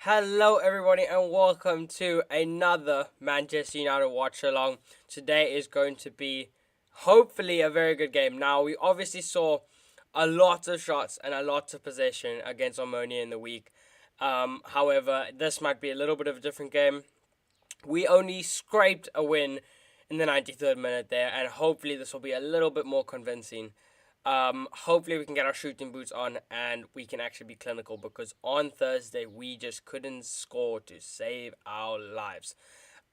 Hello, everybody, and welcome to another Manchester United watch along. Today is going to be hopefully a very good game. Now, we obviously saw a lot of shots and a lot of possession against Omonia in the week. However, this might be a little bit of a different game. We only scraped a win in the 93rd minute there, and hopefully, this will be a little bit more convincing. Hopefully we can get our shooting boots on and we can actually be clinical because on Thursday we just couldn't score to save our lives.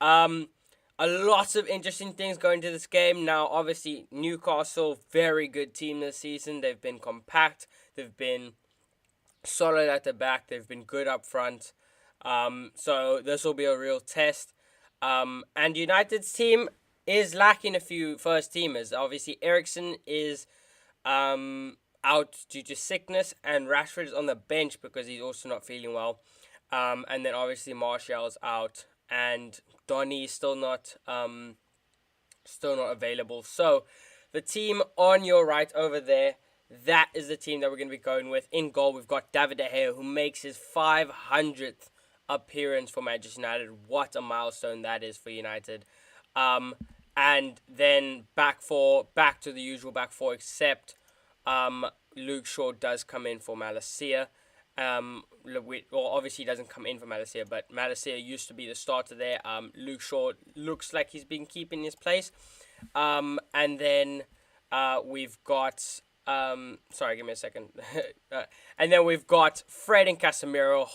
Um, a lot of interesting things going to this game. Now, obviously, Newcastle, very good team this season. They've been compact. They've been solid at the back. They've been good up front. So this will be a real test. And United's team is lacking a few first teamers. Obviously, Ericsson is out due to sickness, and Rashford is on the bench because he's also not feeling well. And then obviously Martial's out, and Donny is still not available. So the team on your right over there, that is the team that we're going to be going with. In goal, we've got David De Gea, who makes his 500th appearance for Manchester United. What a milestone that is for United. And then back to the usual back four, except Luke Shaw does come in for Malacia. Obviously he doesn't come in for Malacia, but Malacia used to be the starter there. Luke Shaw looks like he's been keeping his place. And then we've got sorry, give me a second. And then we've got Fred and Casemiro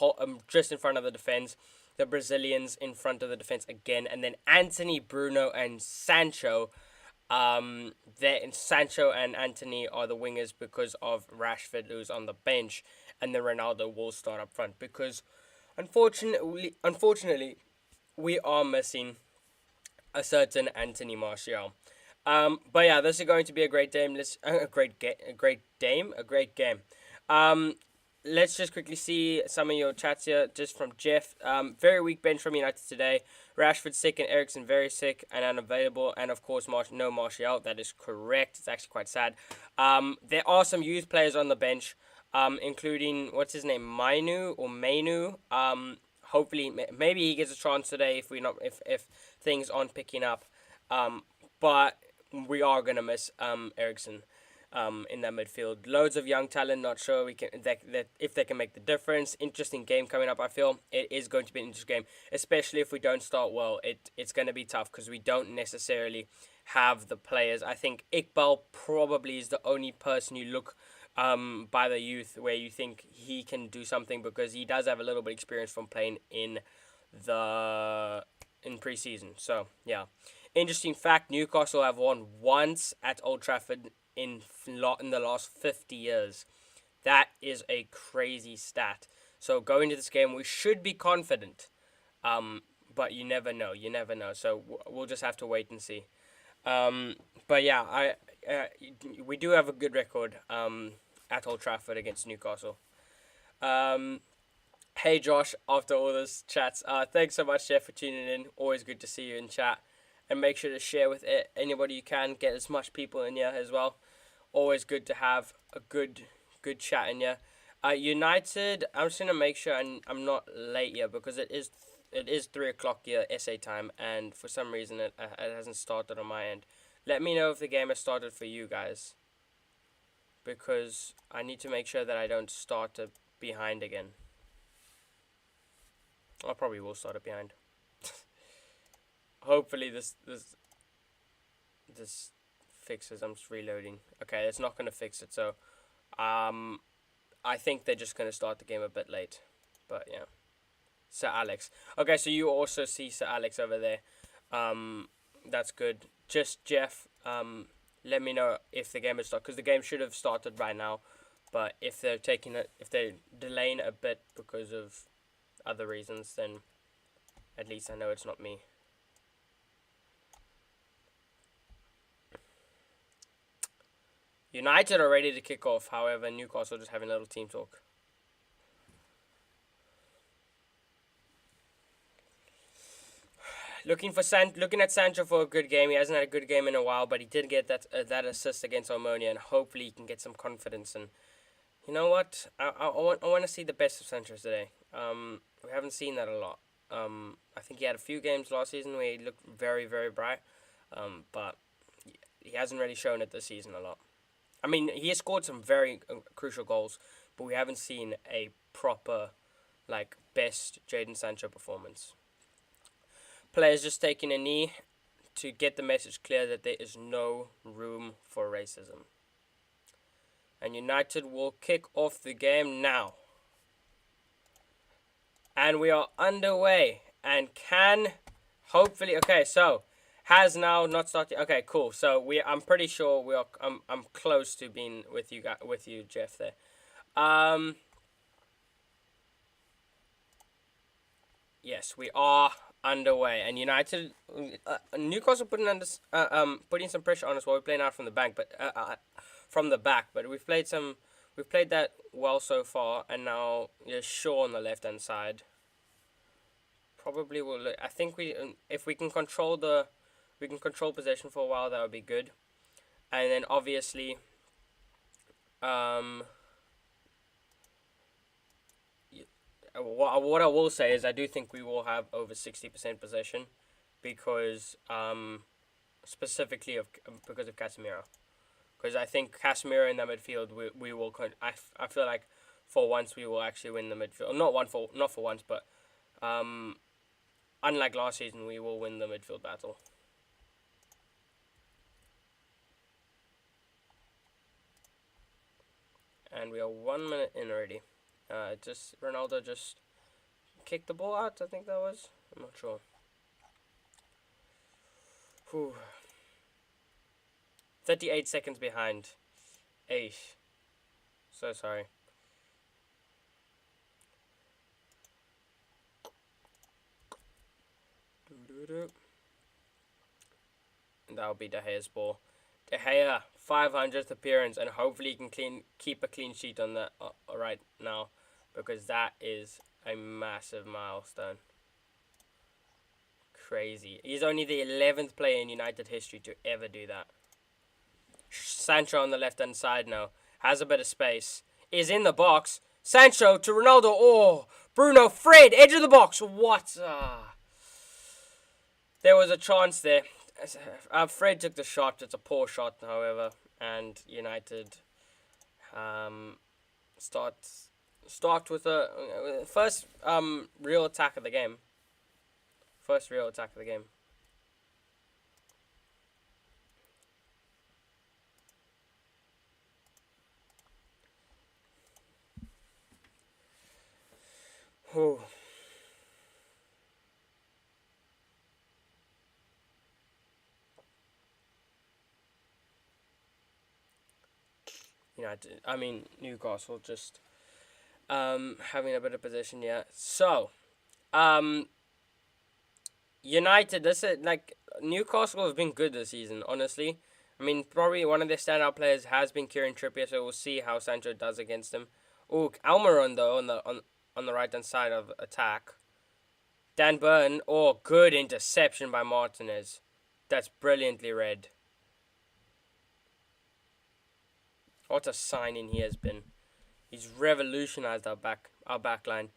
just in front of the defense. The Brazilians in front of the defense again, and then Anthony, Bruno, and Sancho. Sancho and Anthony are the wingers because of Rashford, who's on the bench, and then Ronaldo will start up front because, unfortunately, we are missing a certain Anthony Martial. But yeah, this is going to be a great game. A great game. Let's just quickly see some of your chats here, just from Jeff. Very weak bench from United today. Rashford sick and Ericsson very sick and unavailable. And, of course, no Martial. That is correct. It's actually quite sad. There are some youth players on the bench, including, what's his name, Mainu. Hopefully, maybe he gets a chance today if things aren't picking up. But we are going to miss Ericsson. In that midfield, loads of young talent. Not sure if they can make the difference. Interesting game coming up. I feel it is going to be an interesting game, especially if we don't start well. It's going to be tough because we don't necessarily have the players. I think Iqbal probably is the only person you look by the youth where you think he can do something because he does have a little bit of experience from playing in preseason. So yeah, interesting fact: Newcastle have won once at Old Trafford in the last 50 years. That is a crazy stat. So going into this game, we should be confident. But you never know. So we'll just have to wait and see. But yeah, we do have a good record at Old Trafford against Newcastle. Hey Josh, after all those chats, thanks so much, Jeff, for tuning in. Always good to see you in chat. And make sure to share with anybody you can. Get as much people in here as well. Always good to have a good chat in here. United, I'm just gonna make sure I'm not late here because it is 3:00 here SA time, and for some reason it hasn't started on my end. Let me know if the game has started for you guys, because I need to make sure that I don't start it behind again. I probably will start it behind. Hopefully this fixes. I'm just reloading. Okay, it's not going to fix it. So I think they're just going to start the game a bit late. But yeah. Sir Alex. Okay, so you also see Sir Alex over there. That's good. Just Jeff, let me know if the game has started, because the game should have started right now. But if they're delaying a bit because of other reasons, then at least I know it's not me. United are ready to kick off. However, Newcastle just having a little team talk. Looking at Sancho for a good game. He hasn't had a good game in a while, but he did get that assist against Omonia, and hopefully he can get some confidence and You know what? I want to see the best of Sancho today. We haven't seen that a lot. I think he had a few games last season where he looked very, very bright. But he hasn't really shown it this season a lot. I mean, he has scored some very crucial goals, but we haven't seen a proper, like, best Jadon Sancho performance. Players just taking a knee to get the message clear that there is no room for racism. And United will kick off the game now. And we are underway. And can hopefully, okay, so has now not started. Okay, cool. So I'm pretty sure we are. I'm close to being with you, Jeff. There. Um. Yes, we are underway, and United, Newcastle putting some pressure on us while we're playing out from the bank, but from the back. But we've played that well so far, and now there's Shaw on the left hand side. Probably will. I think if we can control possession for a while, that would be good, and then obviously, um. What I will say is I do think we will have over 60% possession because specifically because of Casemiro. Because I think Casemiro in the midfield we will I feel like for once we will actually win the midfield. Not for once, but unlike last season we will win the midfield battle. And we are 1 minute in already. Just Ronaldo just kicked the ball out. I think that was. I'm not sure. Whew. 38 seconds behind. Eish. So sorry. And that'll be De Gea's ball. De Gea, 500th appearance, and hopefully he can keep a clean sheet on that right now, because that is a massive milestone. Crazy. He's only the 11th player in United history to ever do that. Sancho on the left-hand side now. Has a bit of space. Is in the box. Sancho to Ronaldo. Oh, Bruno. Fred. Edge of the box. What? There was a chance there. Fred took the shot. It's a poor shot, however. And United start with a first real attack of the game. First real attack of the game. Whew. Newcastle just having a bit of position, yeah. So, United, this is like Newcastle have been good this season, honestly. I mean, probably one of their standout players has been Kieran Trippier, so we'll see how Sancho does against him. Oh, Almiron though on the right hand side of attack. Dan Burn, oh, good interception by Martinez. That's brilliantly read. What a signing he has been. He's revolutionized our back line.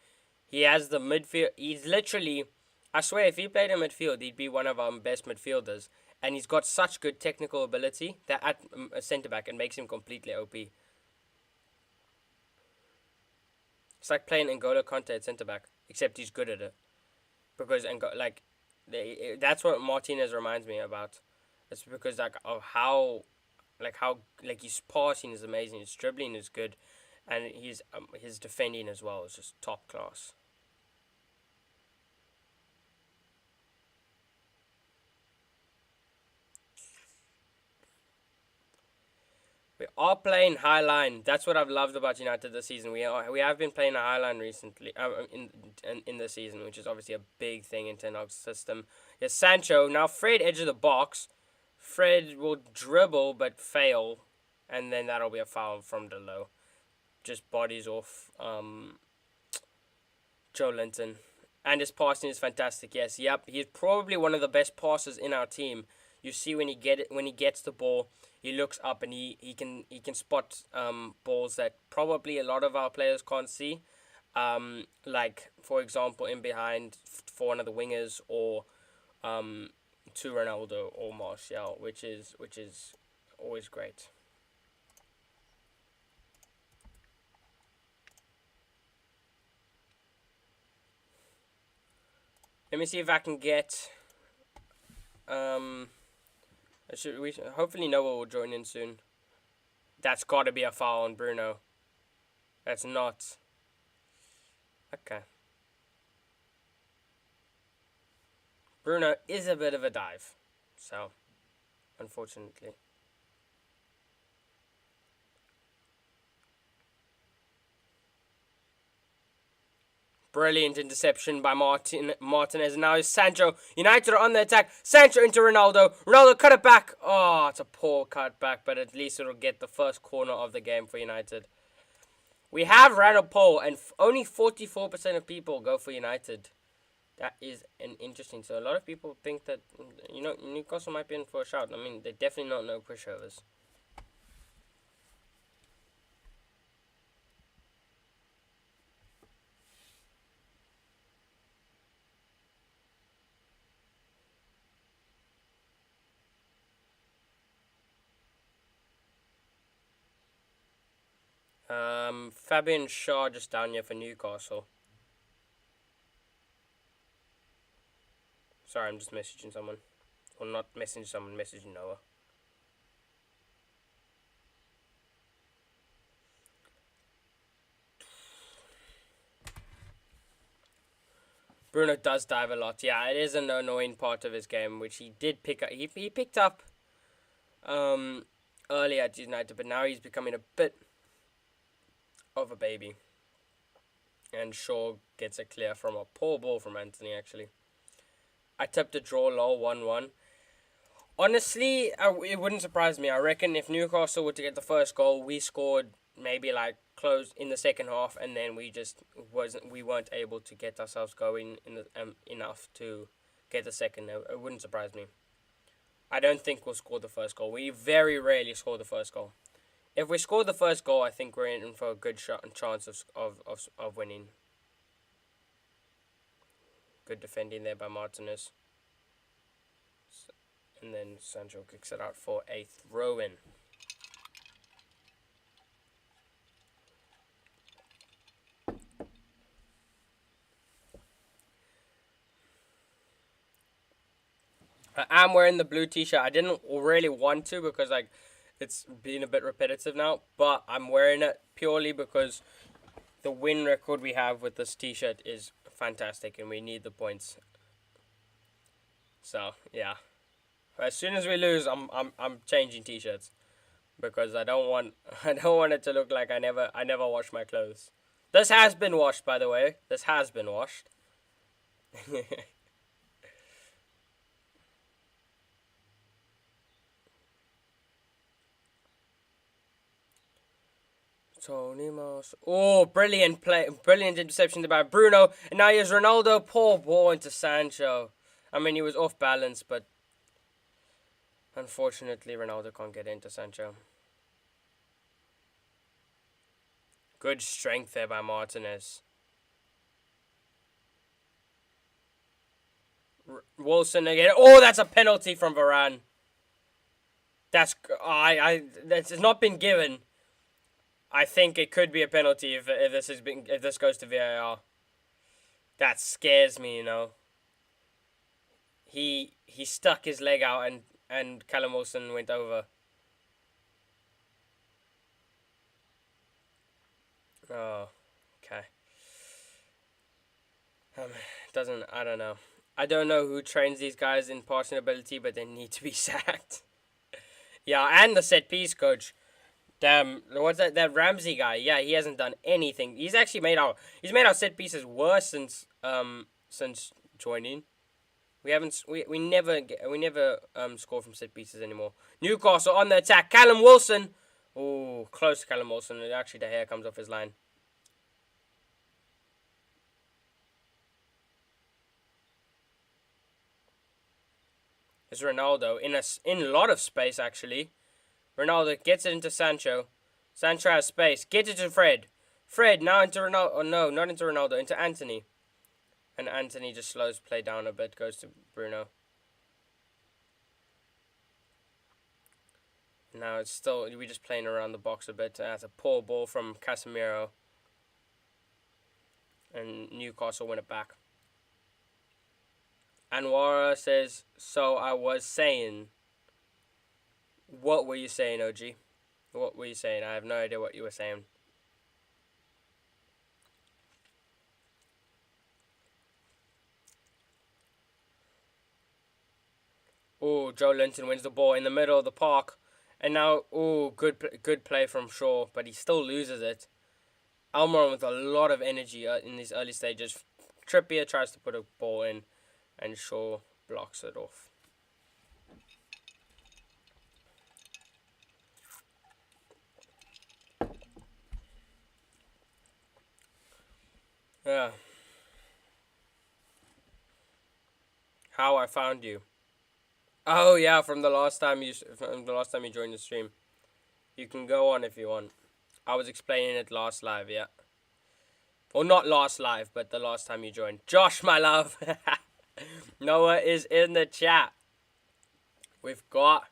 He has the midfield. He's literally, I swear, if he played in midfield, he'd be one of our best midfielders. And he's got such good technical ability that at centre back it makes him completely OP. It's like playing N'Golo Kante at centre back, except he's good at it. Because that's what Martinez reminds me about. It's because of how his passing is amazing, his dribbling is good, and his defending as well is just top class. We are playing high line. That's what I've loved about United this season. We have been playing a high line recently. In this season, which is obviously a big thing in Ten Hag's system. Yes, Sancho now. Fred edge of the box. Fred will dribble but fail, and then that'll be a foul from below. Just bodies off Joe Linton. And his passing is fantastic. Yes, yep. He's probably one of the best passers in our team. You see when he gets the ball, he looks up and he can spot balls that probably a lot of our players can't see. Like for example, in behind for one of the wingers or um, to Ronaldo or Martial, which is always great. Let me see if I can get. Um, we hopefully Noah will join in soon. That's got to be a foul on Bruno. That's not. Okay. Bruno is a bit of a dive, so unfortunately. Brilliant interception by Martinez. Now is Sancho. United are on the attack. Sancho into Ronaldo. Ronaldo cut it back. Oh, it's a poor cut back, but at least it'll get the first corner of the game for United. We have ran a poll, and only 44% of people go for United. That is an interesting. So a lot of people think that Newcastle might be in for a shout. I mean, they definitely not no pushovers. Fabian Shaw just down here for Newcastle. Sorry, I'm just messaging someone. Or not messaging someone, messaging Noah. Bruno does dive a lot. Yeah, it is an annoying part of his game, which he did pick up. He picked up early at United, but now he's becoming a bit of a baby. And Shaw gets a clear from a poor ball from Anthony, actually. I tipped a draw low 1-1. Honestly, it wouldn't surprise me. I reckon if Newcastle were to get the first goal, we scored maybe like close in the second half, and then we weren't able to get ourselves going in the, enough to get the second. It wouldn't surprise me. I don't think we'll score the first goal. We very rarely score the first goal. If we score the first goal, I think we're in for a good chance of winning. Good defending there by Martinez. And then Sancho kicks it out for a throw-in. I am wearing the blue t-shirt. I didn't really want to because it's been a bit repetitive now, but I'm wearing it purely because the win record we have with this t-shirt is fantastic and we need the points. So, yeah. As soon as we lose, I'm changing t-shirts because I don't want it to look like I never wash my clothes. This has been washed, by the way. This has been washed. Tony Moss. Oh, brilliant play. Brilliant interception by Bruno. And now here's Ronaldo. Poor ball into Sancho. I mean, he was off balance, but unfortunately, Ronaldo can't get into Sancho. Good strength there by Martinez. Wilson again. Oh, that's a penalty from Varane. That's that's not been given. I think it could be a penalty if this goes to VAR. That scares me, He stuck his leg out and Callum Wilson went over. Oh, okay. I don't know. I don't know who trains these guys in passing ability, but they need to be sacked. Yeah, and the set piece coach. Damn, what's that Ramsey guy? Yeah, he hasn't done anything. He's actually made our set pieces worse since joining. We never score from set pieces anymore. Newcastle on the attack. Callum Wilson. Oh, close to Callum Wilson. Actually, the hair comes off his line. is Ronaldo in a lot of space actually. Ronaldo gets it into Sancho. Sancho has space. Get it to Fred. Fred now into Ronaldo. Oh no, not into Ronaldo. Into Anthony. And Anthony just slows play down a bit. Goes to Bruno. Now it's still we're just playing around the box a bit. That's a poor ball from Casemiro. And Newcastle win it back. Anwara says, so I was saying. What were you saying, OG? What were you saying? I have no idea what you were saying. Oh, Joe Linton wins the ball in the middle of the park. And now, good play from Shaw, but he still loses it. Almiron with a lot of energy in these early stages. Trippier tries to put a ball in, and Shaw blocks it off. Yeah. How I found you. Oh yeah, from the last time you joined the stream. You can go on if you want. I was explaining it last live, yeah. Well, not last live, but the last time you joined. Josh, my love. Noah is in the chat. We've got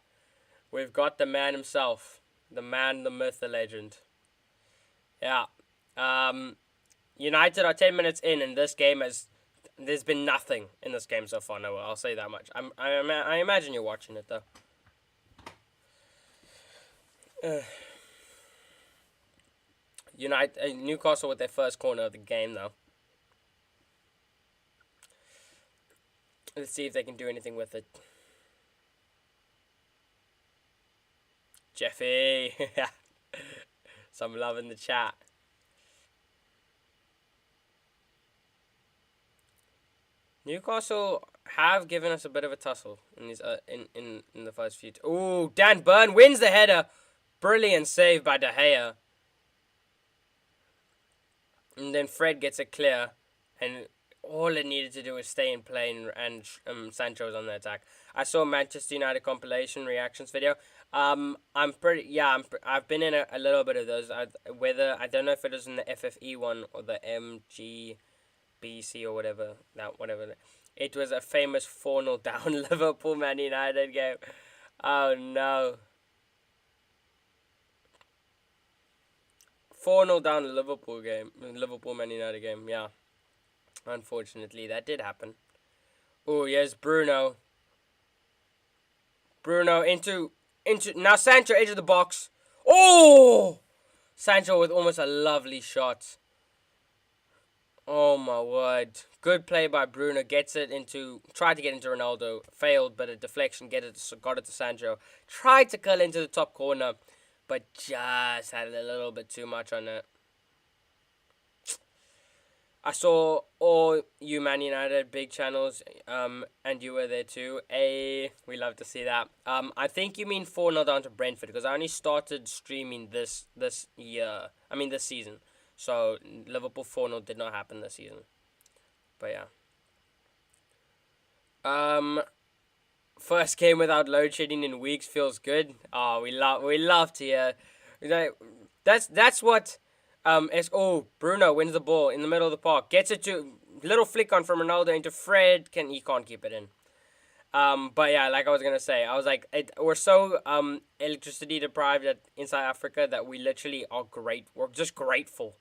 the man himself. The man, the myth, the legend. Yeah. United are 10 minutes in, and this game there's been nothing in this game so far, Noah. I'll say that much. I imagine you're watching it, though. Newcastle with their first corner of the game, though. Let's see if they can do anything with it. Jeffy. Some love in the chat. Newcastle have given us a bit of a tussle in these in the first few. Ooh, Dan Burn wins the header. Brilliant save by De Gea. And then Fred gets it clear, and all it needed to do was stay in play, and Sancho's on the attack. I saw Manchester United compilation reactions video. I've been in a little bit of those. I don't know if it was in the FFE one or the MGBC or whatever. It was a famous 4-0 down Liverpool Man United game. Oh no. 4-0 down Liverpool Man United game, yeah. Unfortunately, that did happen. Oh, yes, Bruno. Bruno into now Sancho into the box. Oh! Sancho with almost a lovely shot. Oh my word. Good play by Bruno. Tried to get into Ronaldo. Failed, but a deflection got it to Sancho. Tried to curl into the top corner, but just had a little bit too much on it. I saw all you Man United big channels, and you were there too. We love to see that. I think you mean 4-0 down to Brentford, because I only started streaming this season. So Liverpool 4-0 did not happen this season. But yeah. First game without load shedding in weeks feels good. Oh, we love to hear. That's what. Bruno wins the ball in the middle of the park. Gets it to little flick on from Ronaldo into Fred. He can't keep it in. But yeah, like I was gonna say, I was like, we're so electricity deprived in South Africa that we literally are great. We're just grateful.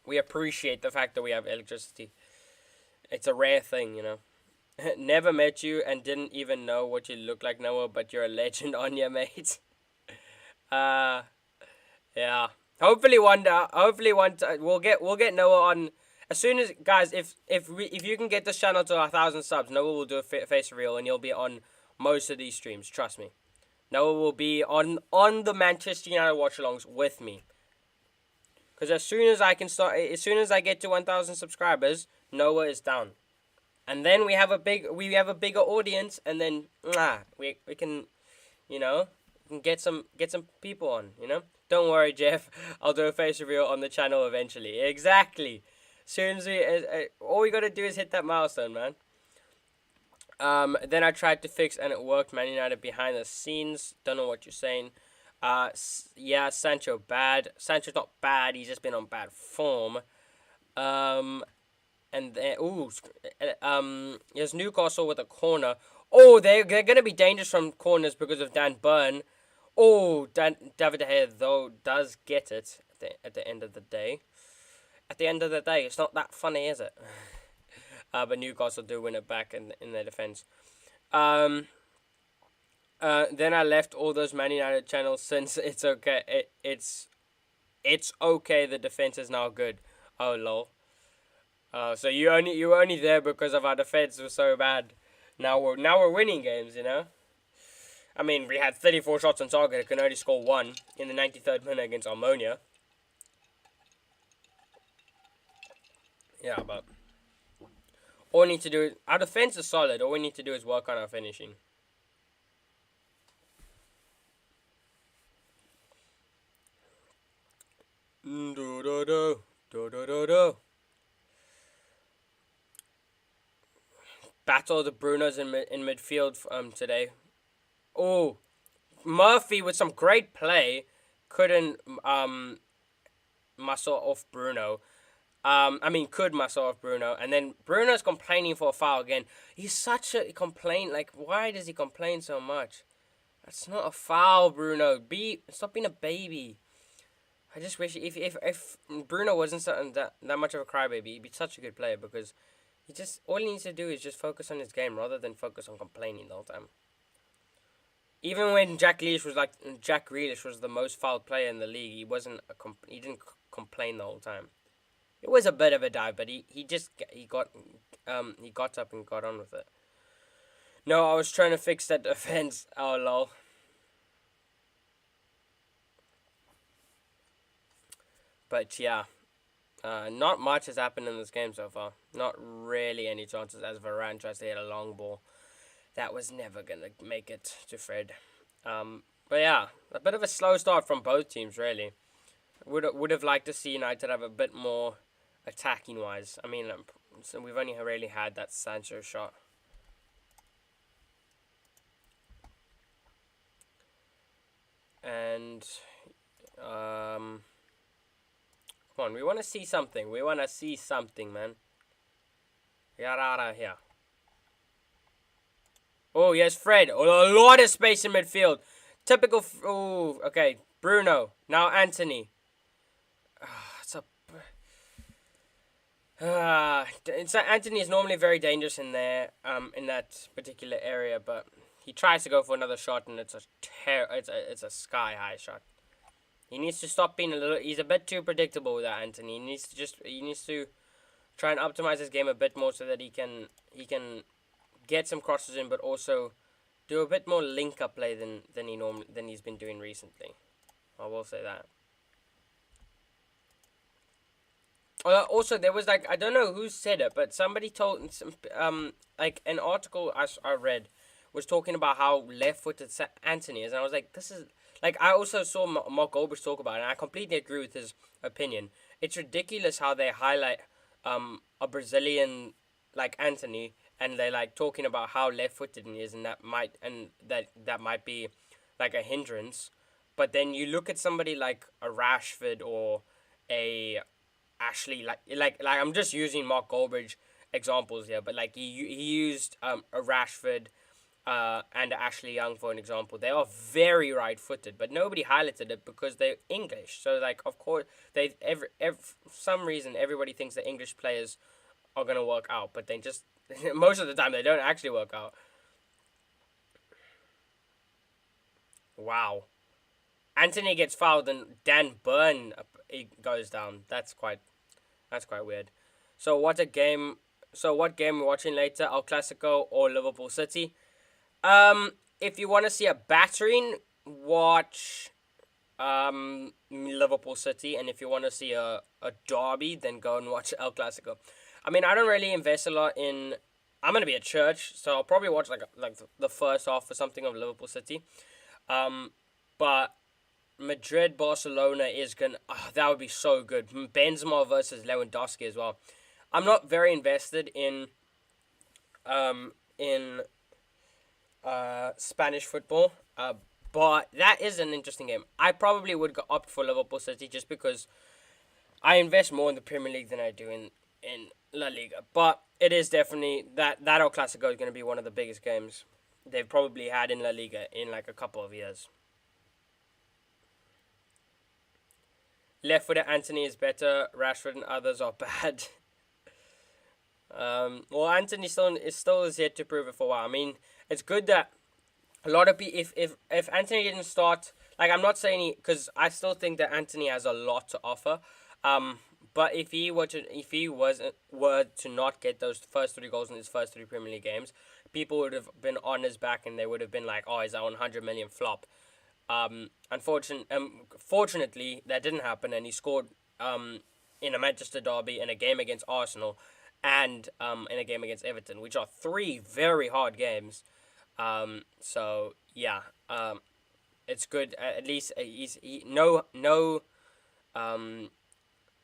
We appreciate the fact that we have electricity. It's a rare thing, you know. Never met you and didn't even know what you look like, Noah, but you're a legend on your mate. Yeah. Hopefully one day we'll get Noah on as soon as, guys. If you can get this channel to 1,000 subs, Noah will do a face reveal and he'll be on most of these streams. Trust me. Noah will be on the Manchester United Watchalongs with me. Because as soon as I get to 1,000 subscribers, Noah is down, and then we have a bigger audience, and then we can, you know, get some people on, you know. Don't worry, Jeff. I'll do a face reveal on the channel eventually. Exactly. Soon as all we gotta do is hit that milestone, man. Then I tried to fix and it worked. Man United behind the scenes. Don't know what you're saying. Yeah, Sancho bad. Sancho's not bad. He's just been on bad form. Um, and then there's Newcastle with a corner. Oh, they're gonna be dangerous from corners because of Dan Burn. Oh, David De Gea though does get it at the end of the day. At the end of the day, it's not that funny, is it? But Newcastle do win it back in their defense. Um, then I left all those Man United channels since it's okay. It's okay. The defense is now good. Oh lol. So you were only there because of our defense was so bad. Now we're winning games. I mean, we had 34 shots on target. It can only score one in the 93rd minute against Armonia. Yeah, but all we need to do is our defense is solid. All we need to do is work on our finishing. Do do do do do do do. Battle of the Brunos in midfield today. Oh, Murphy with some great play couldn't muscle off Bruno. Could muscle off Bruno, and then Bruno's complaining for a foul again. He's such a complaint. Like, why does he complain so much? That's not a foul, Bruno. Stop being a baby. I just wish if Bruno wasn't that much of a crybaby, he'd be such a good player because all he needs to do is just focus on his game rather than focus on complaining the whole time. Even when Jack Grealish was the most fouled player in the league, he didn't complain the whole time. It was a bit of a dive, but he got up and got on with it. No, I was trying to fix that defense. Oh lol. But yeah, not much has happened in this game so far. Not really any chances as Varane tries to hit a long ball. That was never going to make it to Fred. But yeah, a bit of a slow start from both teams, really. Would have liked to see United have a bit more attacking wise. I mean, so we've only really had that Sancho shot. And come on, we want to see something. We want to see something, man. Get out of here. Oh, yes, Fred. Oh, a lot of space in midfield. Typical. Oh, okay. Bruno. Now Anthony. Anthony is normally very dangerous in there, in that particular area, but he tries to go for another shot, and it's a sky high shot. He needs to stop being he's a bit too predictable with that, Anthony. He needs to try and optimize his game a bit more so that he can get some crosses in, but also do a bit more link up play than he's been doing recently. I will say that. Also, there was I don't know who said it, but somebody told an article I read was talking about how left-footed Anthony is, and I was like, this is I also saw Mark Goldbridge talk about it, and I completely agree with his opinion. It's ridiculous how they highlight a Brazilian like Anthony, and they're talking about how left-footed he is, and that might be a hindrance. But then you look at somebody like a Rashford or a Ashley, I'm just using Mark Goldbridge examples here, but he used a Rashford and Ashley Young for an example. They are very right-footed, but nobody highlighted it because they're English. So of course for some reason everybody thinks that English players are gonna work out, but they just most of the time they don't actually work out. Wow. Anthony gets fouled and Dan Burn goes down. That's quite weird. So what game we're watching later? El Clasico or Liverpool City? If you want to see a battering, watch Liverpool City, and if you want to see a derby, then go and watch El Clasico. I mean, I don't really invest a lot in. I'm gonna be at church, so I'll probably watch the first half or something of Liverpool City. But Madrid Barcelona is gonna. That would be so good. Benzema versus Lewandowski as well. I'm not very invested in in Spanish football. But that is an interesting game. I probably would opt for Liverpool City just because I invest more in the Premier League than I do in La Liga. But it is definitely that El Clasico is going to be one of the biggest games they've probably had in La Liga in like a couple of years. Left-footed Anthony is better. Rashford and others are bad. Well, Anthony still is yet to prove it for a while. I mean, it's good that a lot of people, if Anthony didn't start, like I'm not saying because I still think that Anthony has a lot to offer. Um, but if he were to not get those first three goals in his first three Premier League games, people would have been on his back and they would have been like, oh, he's that 100 million flop. Fortunately, that didn't happen, and he scored in a Manchester derby, in a game against Arsenal, and in a game against Everton, which are three very hard games. So yeah, it's good. At least no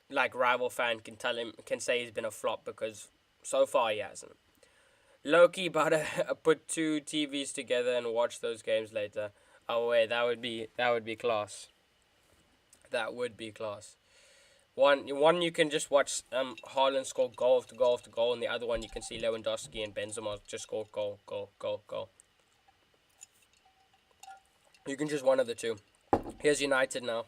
like rival fan can say he's been a flop because so far he hasn't. Loki, but put two TVs together and watch those games later. Oh wait, that would be class. That would be class. One you can just watch Haaland score goal after goal after goal, and the other one you can see Lewandowski and Benzema just score goal, goal, goal, goal. You can just one of the two. Here's United now.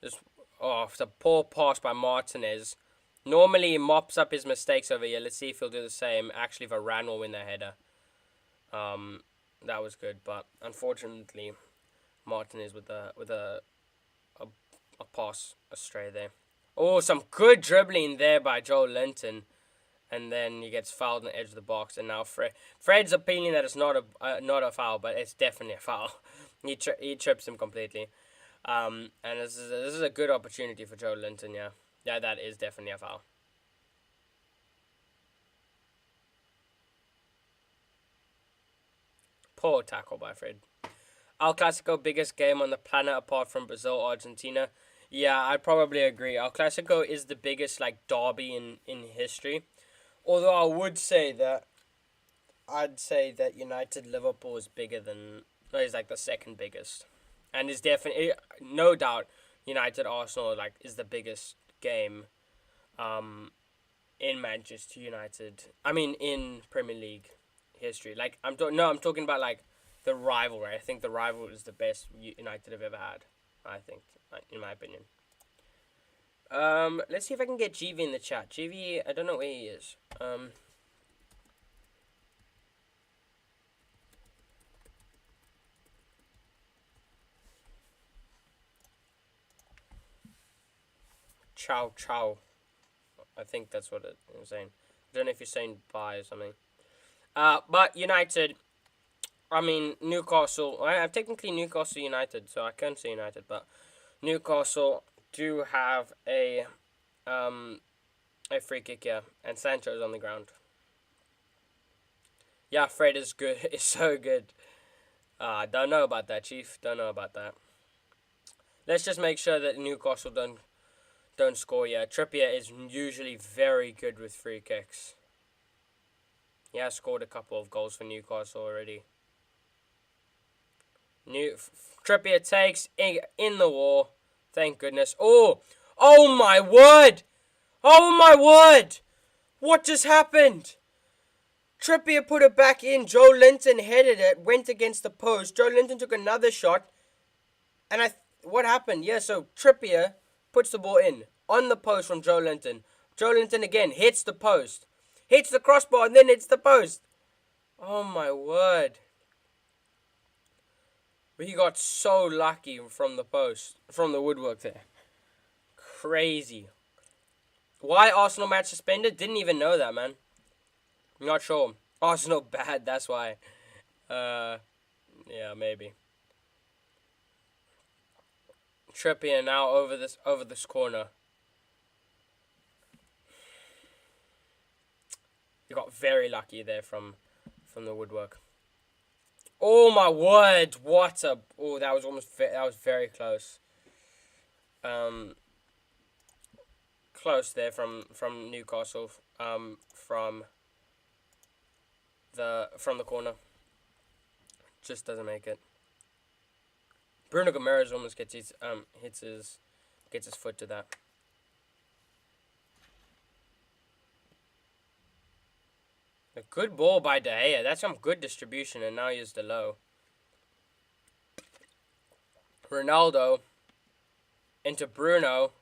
Just it's a poor pass by Martinez. Normally he mops up his mistakes over here. Let's see if he'll do the same. Actually, Varane will win the header. That was good, but unfortunately, Martinez with a pass astray there. Oh, some good dribbling there by Joe Linton, and then he gets fouled on the edge of the box. And now Fred's opinion that it's not a foul, but it's definitely a foul. He trips him completely. And this is a good opportunity for Joe Linton. Yeah, that is definitely a foul. Poor tackle by Fred. El Clasico, biggest game on the planet apart from Brazil, Argentina. Yeah, I probably agree. El Clasico is the biggest like derby in history. Although I'd say that United Liverpool is bigger than is like the second biggest, and is definitely no doubt United Arsenal like is the biggest game, in Manchester United. I mean in Premier League history. Like I'm talking about like the rivalry. I think the rivalry is the best United have ever had. I think, in my opinion. Let's see if I can get GV in the chat. GV, I don't know where he is. Ciao, ciao. I think that's what I'm saying. I don't know if you're saying bye or something. But United, I mean, Newcastle. I'm technically Newcastle United, so I can't say United, but Newcastle do have a free kick here, and Sancho's on the ground. Yeah, Fred is good. It's so good. Don't know about that, Chief. Don't know about that. Let's just make sure that Newcastle don't score yet. Trippier is usually very good with free kicks. He has scored a couple of goals for Newcastle already. Trippier takes in the wall. Thank goodness. Oh my word! Oh my word! What just happened? Trippier put it back in. Joe Linton headed it. Went against the post. Joe Linton took another shot. And what happened? Yeah, so Trippier puts the ball in on the post from Joe Linton. Joe Linton again hits the post. Hits the crossbar and then hits the post. Oh my word. He got so lucky from the post. From the woodwork there. Crazy. Why Arsenal match suspended? Didn't even know that, man. Not sure. Arsenal bad, that's why. Yeah, maybe. Trippier now over this corner. You got very lucky there from the woodwork. Oh my word! What a that was very close. Close there from Newcastle. From from the corner. Just doesn't make it. Bruno Guimaraes almost gets his foot to that. A good ball by De Gea. That's some good distribution, and now he used the low. Ronaldo into Bruno.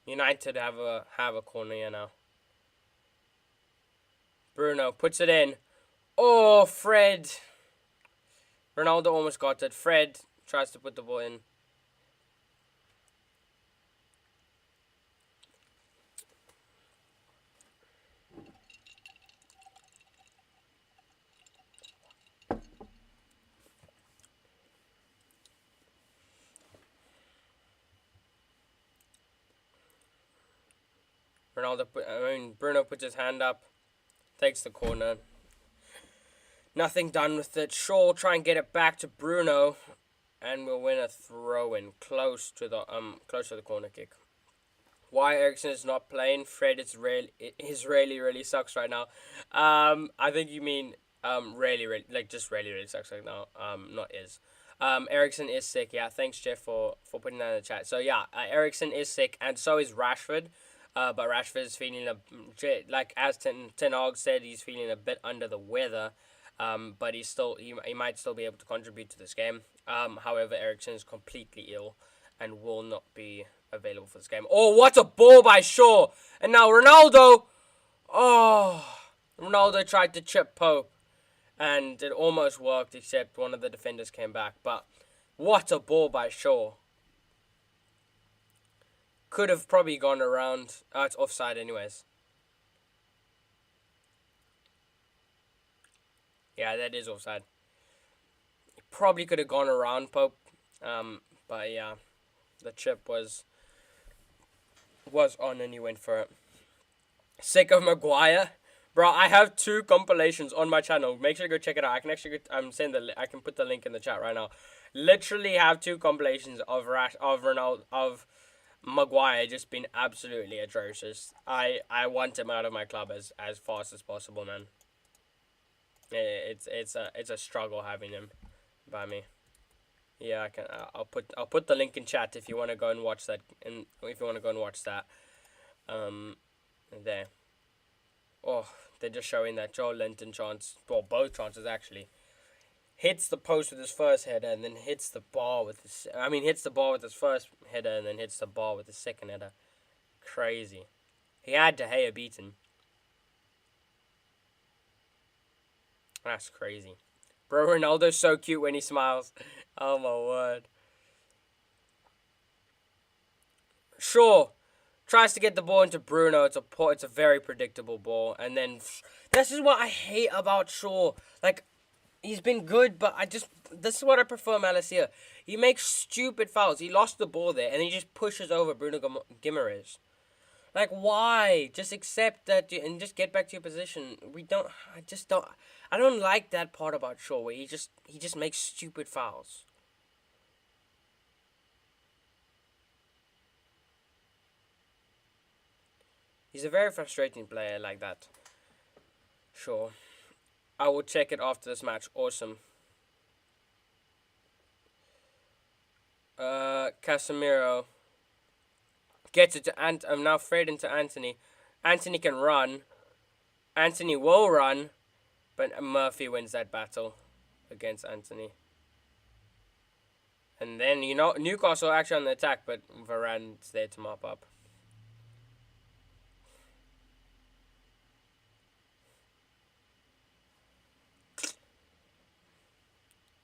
United have a corner here now. Bruno puts it in. Oh, Fred. Ronaldo almost got it. Fred tries to put the ball in. Bruno puts his hand up, takes the corner. Nothing done with it. Shaw try and get it back to Bruno, and we'll win a throw-in close to the corner kick. Why Eriksen is not playing? Fred really sucks right now. I think you mean really just really sucks right now. Not is. Eriksen is sick. Yeah, thanks Jeff for putting that in the chat. So yeah, Eriksen is sick, and so is Rashford. But Rashford is feeling as Ten Hag said, he's feeling a bit under the weather. But he might still be able to contribute to this game. However, Eriksen is completely ill and will not be available for this game. Oh, what a ball by Shaw! And now Ronaldo! Oh, Ronaldo tried to chip Pope, and it almost worked, except one of the defenders came back. But what a ball by Shaw! Could have probably gone around. It's offside anyways. Yeah, that is offside. Probably could have gone around Pope. But yeah, the chip was on and he went for it. Sick of Maguire. Bro, I have 2 compilations on my channel. Make sure you go check it out. I can actually I can put the link in the chat right now. Literally have 2 compilations of Maguire just been absolutely atrocious. I want him out of my club as fast as possible, man. It's a struggle having him by me. Yeah, I can. I'll put the link in chat if you want to go and watch that. And if you want to go and watch that, there. Oh, they're just showing that Joe Linton chance. Well, both chances actually. Hits the post with his first header and then hits the bar with his. Hits the bar with his first header and then hits the bar with his second header. Crazy. He had De Gea beaten. That's crazy. Bro, Ronaldo's so cute when he smiles. Oh my word. Shaw tries to get the ball into Bruno. It's a very predictable ball. And then this is what I hate about Shaw. Like, he's been good, but this is what I prefer Malacia. He makes stupid fouls. He lost the ball there and he just pushes over Bruno Guimaraes. Like, why? Just accept that and just get back to your position. I don't like that part about Shaw where he just makes stupid fouls. He's a very frustrating player like that. Sure. I will check it after this match. Awesome. Casemiro gets it to now Fred into Anthony. Anthony can run. Anthony will run, but Murphy wins that battle against Anthony. And then, Newcastle actually on the attack, but Varane's there to mop up.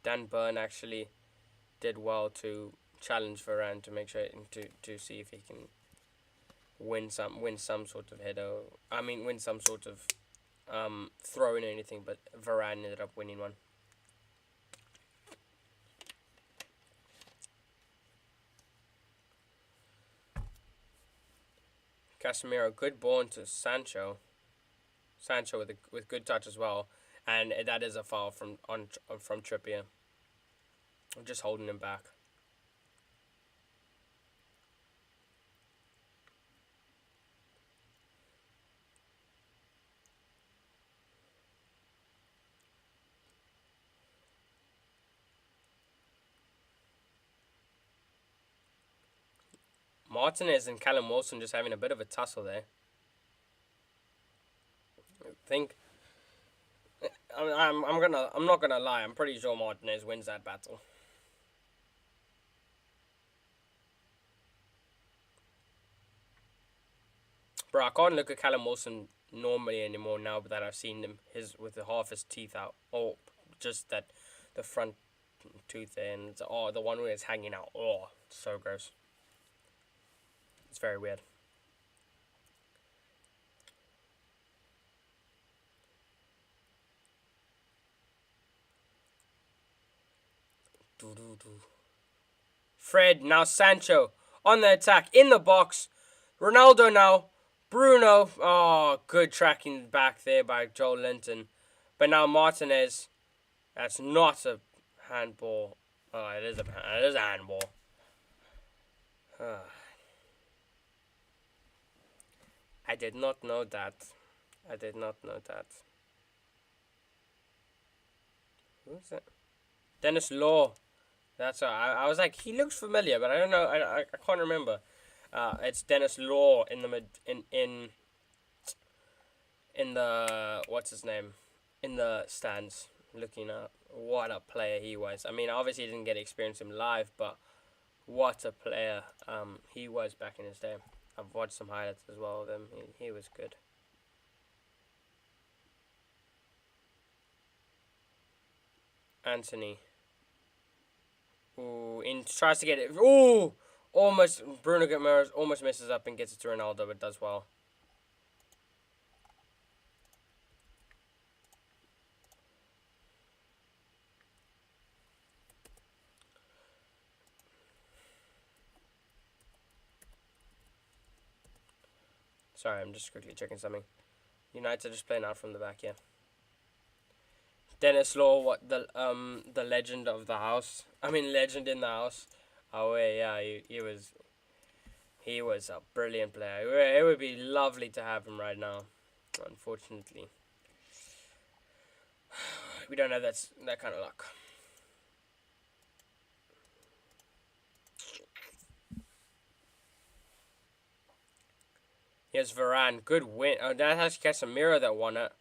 Dan Burn actually did well to challenge Varane to make sure to see if he can win some sort of header. Win some sort of throw in or anything, but Varane ended up winning one. Casemiro, good ball into Sancho. Sancho with good touch as well, and that is a foul from Trippier. I'm just holding him back. Martinez and Callum Wilson just having a bit of a tussle there. I think I'm not gonna lie. I'm pretty sure Martinez wins that battle. Bro, I can't look at Callum Wilson normally anymore now that I've seen him with half his teeth out, or just that the front tooth there, and the one where it's hanging out. Oh, it's so gross. It's very weird. Fred, now Sancho on the attack in the box. Ronaldo now. Bruno. Oh, good tracking back there by Joel Linton. But now Martinez. That's not a handball. Oh, it is a handball. I did not know that. I did not know that. Who's that? Dennis Law. That's I was like, he looks familiar, but I don't know. I can't remember. It's Dennis Law in the in the what's his name in the stands, looking at what a player he was. I mean, obviously he didn't get to experience him live, but what a player he was back in his day. I've watched some highlights as well of him. He was good. Anthony. Ooh, tries to get it. Ooh, almost Bruno Guimaraes almost messes up and gets it to Ronaldo, but does well. Sorry, I'm just quickly checking something. United are just playing out from the back, yeah. Dennis Law, what the legend of the house. I mean, legend in the house. Oh yeah, he was a brilliant player. It would be lovely to have him right now. Unfortunately, we don't have that kind of luck. Here's Varane, good win. Oh, that has Casemiro that won it,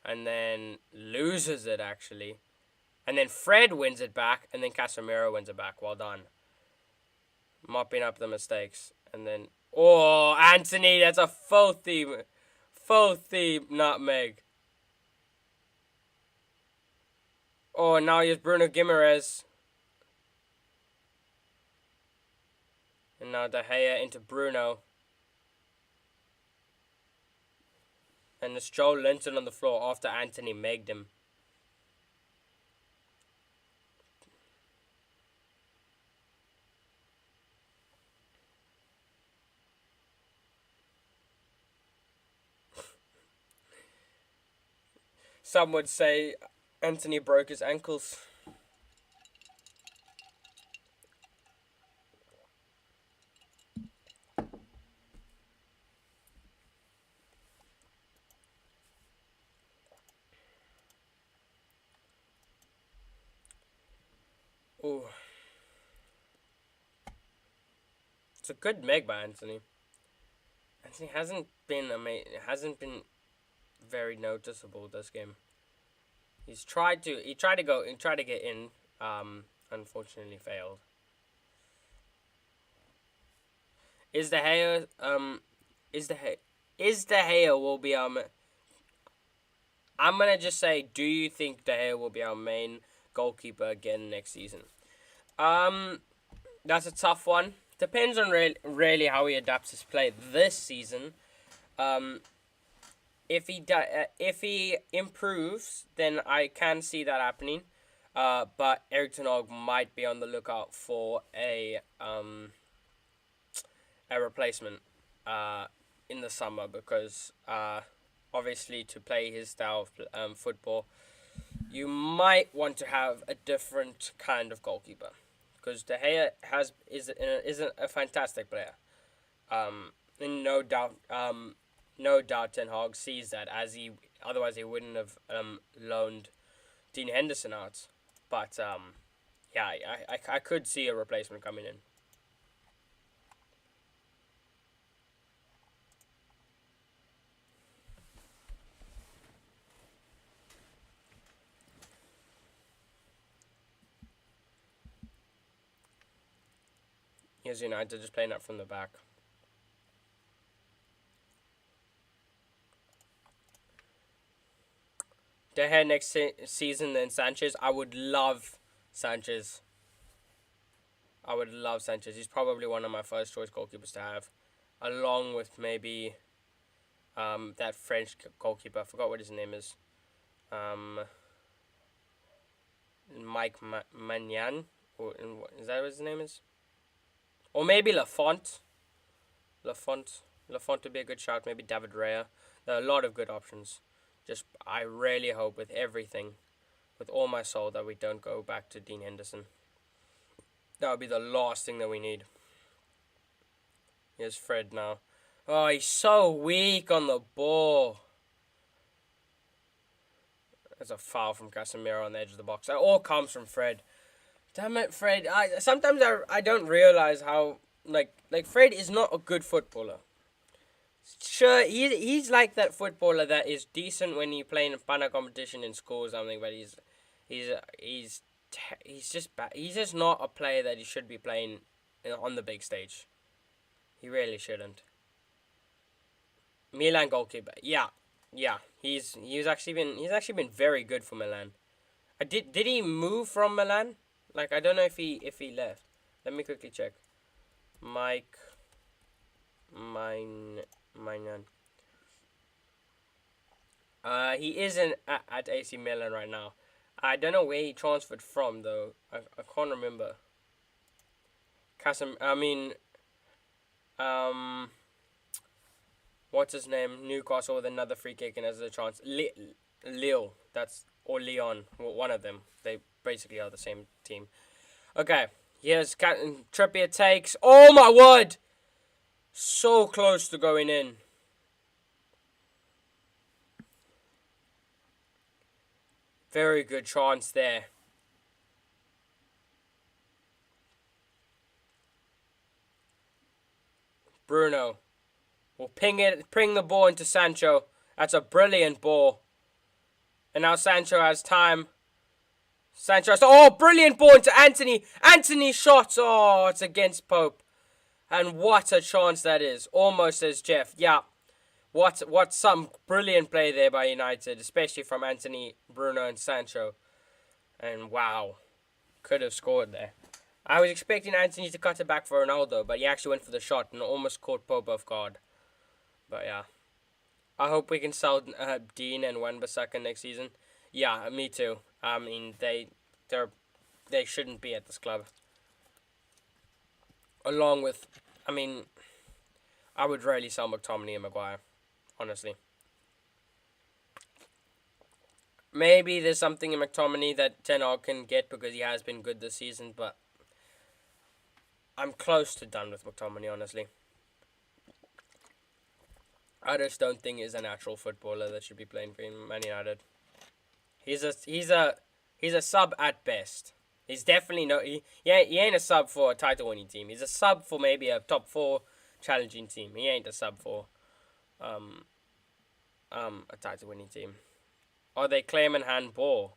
and then loses it actually, and then Fred wins it back, and then Casemiro wins it back. Well done. Mopping up the mistakes, and then Anthony, that's a filthy nutmeg. Oh, now here's Bruno Guimaraes. And now De Gea into Bruno. And it's Joe Linton on the floor after Anthony megged him. Some would say Anthony broke his ankles. Ooh. It's a good meg by Anthony. Anthony hasn't been very noticeable this game. He tried to get in, unfortunately failed. Is De Gea will be our I'm gonna just say, do you think De Gea will be our main goalkeeper again next season? That's a tough one. Depends on really how he adapts his play this season. If he improves, then I can see that happening. But Erik ten Hag might be on the lookout for a replacement. in the summer because obviously to play his style of football, you might want to have a different kind of goalkeeper because De Gea isn't a fantastic player. And no doubt Ten Hag sees that as he otherwise he wouldn't have loaned Dean Henderson out. But yeah, I could see a replacement coming in. Here's United just playing up from the back. De Gea next season, then Sanchez. I would love Sanchez. I would love Sanchez. He's probably one of my first choice goalkeepers to have, along with maybe that French goalkeeper. I forgot what his name is. Mike Magnan, or is that what his name is? Or maybe Lafont. Lafont would be a good shout. Maybe David Raya. There are a lot of good options. Just I really hope with everything, with all my soul, that we don't go back to Dean Henderson. That would be the last thing that we need. Here's Fred now. Oh, he's so weak on the ball. There's a foul from Casemiro on the edge of the box. That all comes from Fred. Damn it, Fred. Sometimes I don't realize how like Fred is not a good footballer. Sure, he's like that footballer that is decent when you play in a pana competition in school or something, but he's just bad. He's just not a player that he should be playing on the big stage. He really shouldn't. Milan goalkeeper, yeah. He's actually been very good for Milan. Did he move from Milan? Like I don't know if he left. Let me quickly check. Mike, Magnan. He isn't at AC Milan right now. I don't know where he transferred from though. I can't remember. What's his name? Newcastle with another free kick and has a chance. Lille, or Leon, one of them. They basically are the same team. Okay, here's Trippier takes. Oh my word! So close to going in. Very good chance there. Bruno will ping the ball into Sancho. That's a brilliant ball. And now Sancho has time. Brilliant ball into Anthony. Anthony shot. Oh, it's against Pope. And what a chance that is. Almost says Jeff. Yeah. What some brilliant play there by United, especially from Anthony, Bruno, and Sancho. And wow, could have scored there. I was expecting Anthony to cut it back for Ronaldo, but he actually went for the shot and almost caught Pope off guard. But yeah, I hope we can sell Dean and Wan-Bissaka next season. Yeah, me too. I mean, they shouldn't be at this club. Along with, I would rarely sell McTominay and Maguire. Honestly. Maybe there's something in McTominay that Ten Hag can get because he has been good this season, but I'm close to done with McTominay, honestly. I just don't think he's a natural footballer that should be playing for Man United. He's a sub at best. He's definitely he ain't a sub for a title winning team. He's a sub for maybe a top 4 challenging team. He ain't a sub for a title winning team. Are they claiming handball?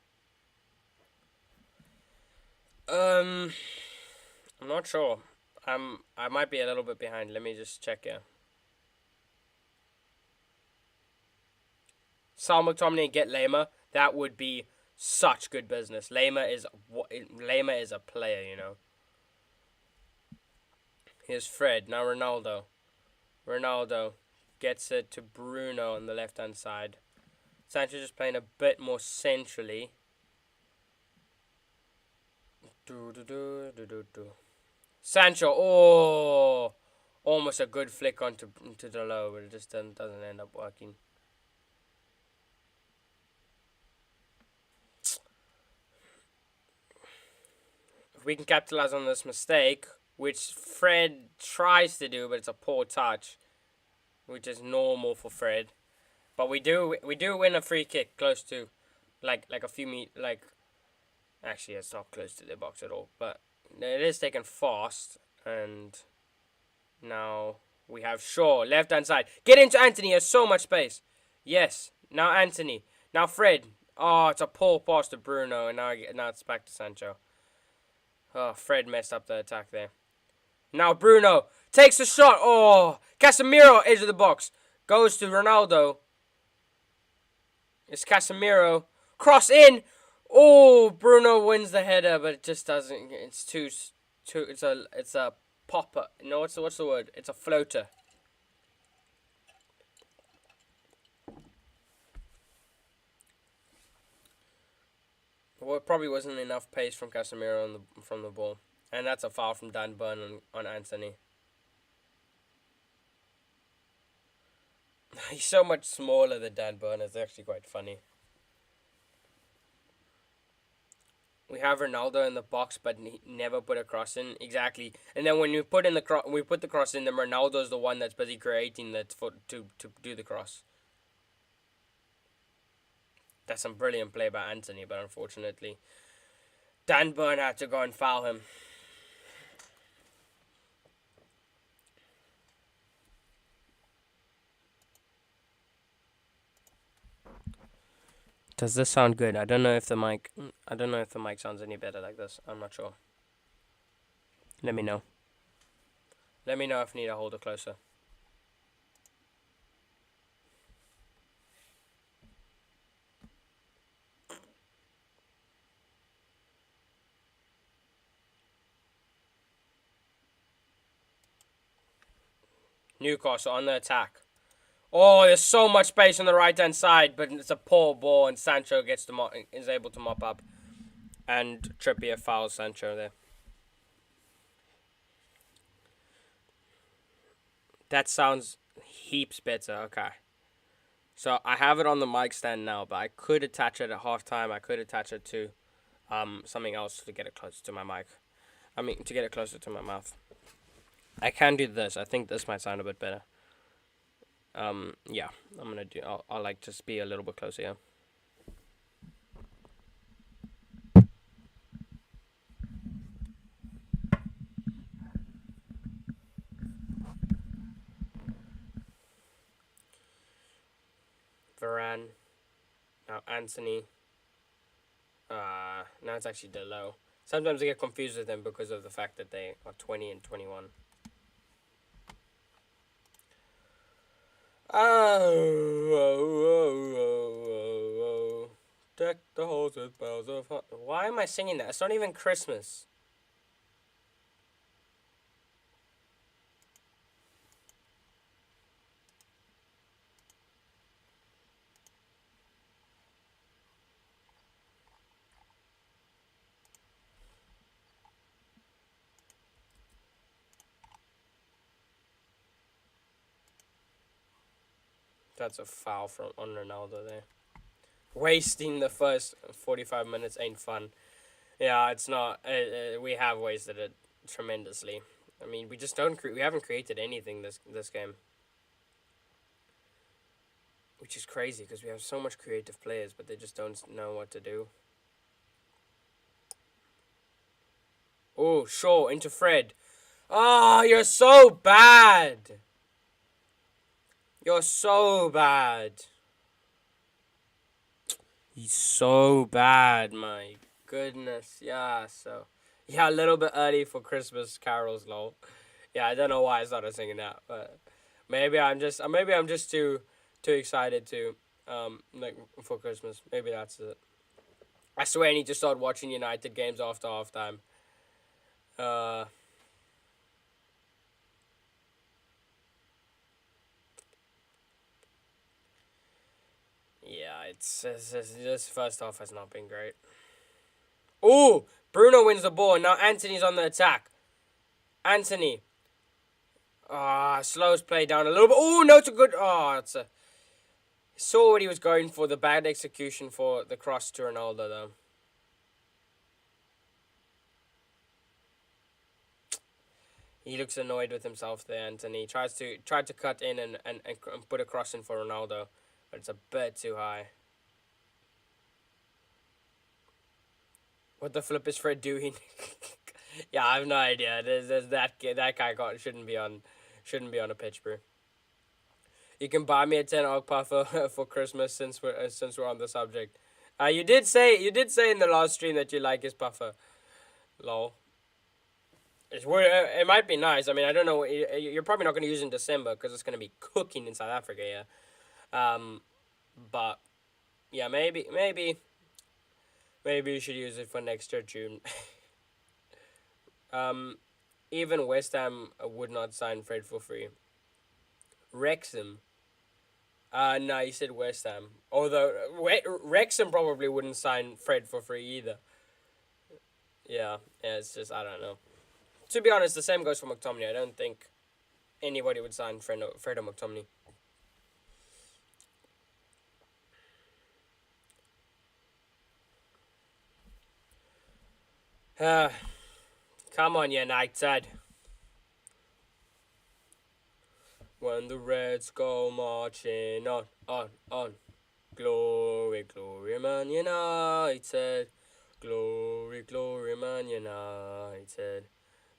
I'm not sure. I might be a little bit behind. Let me just check here. Sal McTominay, get Lema. That would be such good business. Lema is a player, you know. Here's Fred. Now Ronaldo. Ronaldo gets it to Bruno on the left-hand side. Sancho just playing a bit more centrally. Sancho. almost a good flick onto the low, but it just doesn't end up working. If we can capitalize on this mistake, which Fred tries to do, but it's a poor touch, which is normal for Fred. But we do win a free kick close to, like a few actually it's not close to the box at all, but it is taken fast, and now we have Shaw left hand side. Get into Anthony. He has so much space. Yes. Now Anthony. Now Fred. Oh, it's a poor pass to Bruno, and now it's back to Sancho. Oh, Fred messed up the attack there. Now Bruno takes a shot. Oh, Casemiro, edge of the box. Goes to Ronaldo. It's Casemiro. Cross in. Oh, Bruno wins the header, but it just doesn't. It's too. It's a popper. No, what's the word? It's a floater. Well, it probably wasn't enough pace from Casemiro from the ball. And that's a foul from Dan Burn on Anthony. He's so much smaller than Dan Burn. It's actually quite funny. We have Ronaldo in the box, but he never put a cross in. Exactly. And then when we put the cross in, then Ronaldo's the one that's busy creating that to do the cross. That's some brilliant play by Anthony, but unfortunately, Dan Burn had to go and foul him. Does this sound good? I don't know if the mic sounds any better like this. I'm not sure. Let me know. Let me know if I need to hold it closer. Newcastle on the attack. Oh, there's so much space on the right-hand side, but it's a poor ball, and Sancho is able to mop up. And Trippier fouls Sancho there. That sounds heaps better. Okay. So I have it on the mic stand now, but I could attach it at halftime. I could attach it to something else to get it closer to my mic. To get it closer to my mouth. I can do this. I think this might sound a bit better. Yeah, I'm gonna do. I'll like just be a little bit closer. Yeah. Varane. Now Anthony. Now it's actually Delo. Sometimes I get confused with them because of the fact that they are 20 and 21. Oh. Deck the halls with bells of fun. Why am I singing that? It's not even Christmas. That's a foul on Ronaldo there. Wasting the first 45 minutes ain't fun. Yeah, it's not. We have wasted it tremendously. I mean, we just don't. We haven't created anything this game, which is crazy because we have so much creative players, but they just don't know what to do. Oh, Shaw into Fred. Ah, you're so bad. You're so bad. He's so bad, my goodness. Yeah, a little bit early for Christmas carols, lol. Yeah, I don't know why I started singing that, but maybe I'm just too excited to for Christmas. Maybe that's it. I swear I need to start watching United games after halftime. Yeah, it's this first half has not been great. Oh, Bruno wins the ball, and now Anthony's on the attack. Anthony. Slows play down a little bit. Oh, no, it's a good... Oh, it's a... Saw what he was going for. The bad execution for the cross to Ronaldo, though. He looks annoyed with himself there, Anthony. Tried to cut in and put a cross in for Ronaldo, but it's a bit too high. What the flip is Fred doing? Yeah, I have no idea. There's that guy shouldn't be on a pitch, bro. You can buy me a 10 og puffer for Christmas since we're on the subject. You did say in the last stream that you like his puffer. Lol. It might be nice. I mean, I don't know. You're probably not going to use it in December because it's going to be cooking in South Africa, yeah. But yeah, maybe you should use it for next year June. Even West Ham would not sign Fred for free. Wrexham. No, you said West Ham. Although Wrexham probably wouldn't sign Fred for free either. Yeah, it's just I don't know. To be honest, the same goes for McTominay. I don't think anybody would sign Fred or McTominay. Come on, United. When the Reds go marching on. Glory, glory, Man United. Glory, glory, Man United.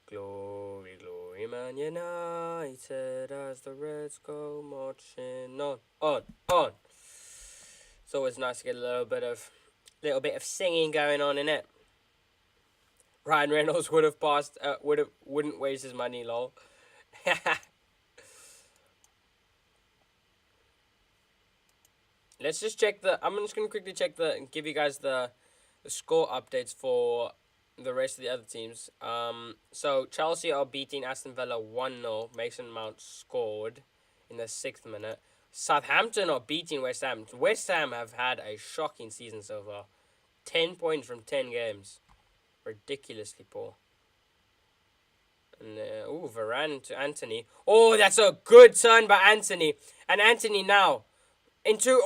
Glory, glory, Man United. As the Reds go marching on. It's always nice to get a little bit of singing going on in it. Ryan Reynolds would have passed. Wouldn't waste his money, lol. Let's just check I'm just gonna quickly check give you guys the score updates for the rest of the other teams. So Chelsea are beating Aston Villa 1-0. Mason Mount scored in the 6th minute. Southampton are beating West Ham. West Ham have had a shocking season so far. 10 points from 10 games. Ridiculously poor. And Varane to Anthony. Oh, that's a good turn by Anthony. And Anthony now into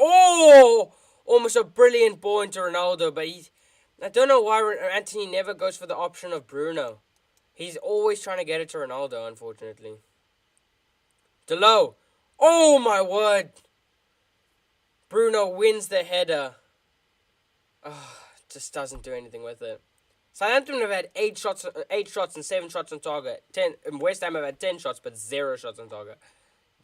almost a brilliant ball into Ronaldo, but I don't know why Anthony never goes for the option of Bruno. He's always trying to get it to Ronaldo, unfortunately. Delo. Oh my word. Bruno wins the header. Just doesn't do anything with it. Southampton have had 8 shots and 7 shots on target. West Ham have had 10 shots but 0 shots on target.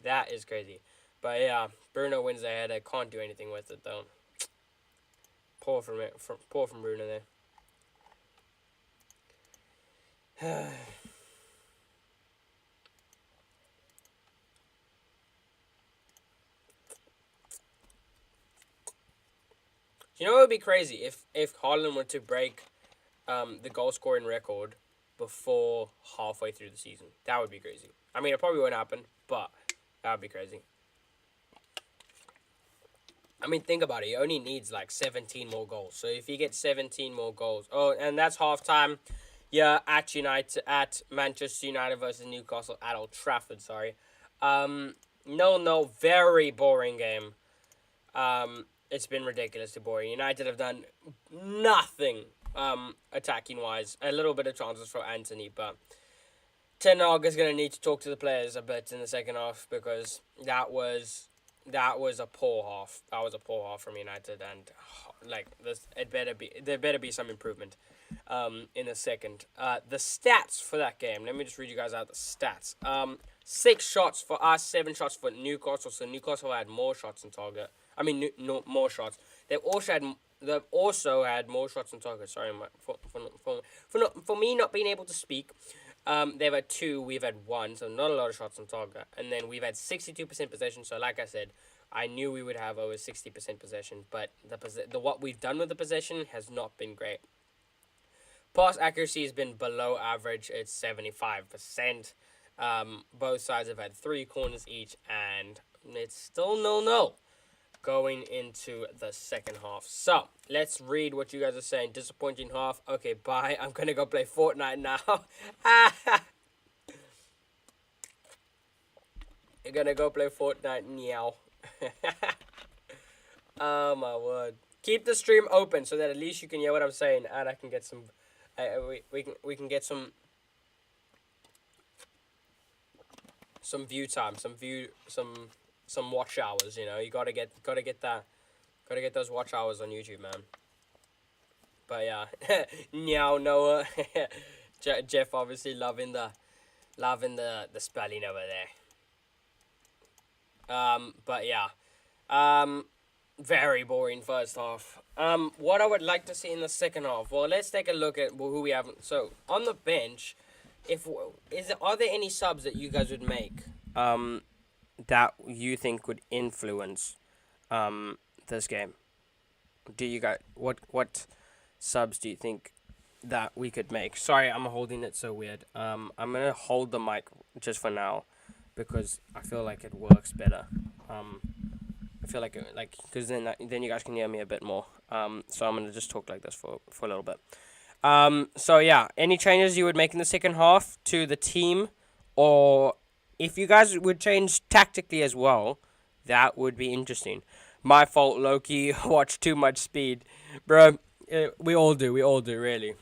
That is crazy. But yeah, Bruno wins the header. Can't do anything with it though. Poor from Bruno there. You know what would be crazy if Haaland were to break the goal scoring record before halfway through the season. That would be crazy. I mean, it probably won't happen, but that would be crazy. I mean, think about it. He only needs like 17 more goals. So if he gets 17 more goals, and that's halftime. Yeah, at Manchester United versus Newcastle at Old Trafford. Sorry. No, very boring game. It's been ridiculously boring. United have done nothing attacking wise. A little bit of chances for Anthony, but Ten Hag is going to need to talk to the players a bit in the second half because that was a poor half. That was a poor half from United, and there better be some improvement in the second. The stats for that game. Let me just read you guys out the stats. 6 shots for us, 7 shots for Newcastle. So Newcastle had more shots on target. I mean, more shots. They've also had more shots on target. Sorry, for me not being able to speak. They've had 2, we've had 1, so not a lot of shots on target. And then we've had 62% possession. So like I said, I knew we would have over 60% possession, but what we've done with the possession has not been great. Pass accuracy has been below average. It's 75%. Both sides have had 3 corners each, and it's still 0-0 going into the second half. So, let's read what you guys are saying. Disappointing half. Okay, bye. I'm going to go play Fortnite now. You're gonna go play Fortnite, meow. Oh my word. Keep the stream open so that at least you can hear what I'm saying, and I can get some. We can get some view time, some watch hours. You know, you gotta get those watch hours on YouTube, man. But yeah, meow Noah. Jeff obviously loving the spelling over there. But yeah, very boring first half. What I would like to see in the second half. Well, let's take a look at who we have. So on the bench, are there any subs that you guys would make? That you think would influence, this game? Do you guys what subs do you think that we could make? Sorry, I'm holding it so weird. I'm gonna hold the mic just for now because I feel like it works better. I feel like because then you guys can hear me a bit more. So I'm gonna just talk like this for a little bit. So yeah, any changes you would make in the second half to the team, or if you guys would change tactically as well, that would be interesting. My fault, Loki. Watch too much speed, bro. We all do, really.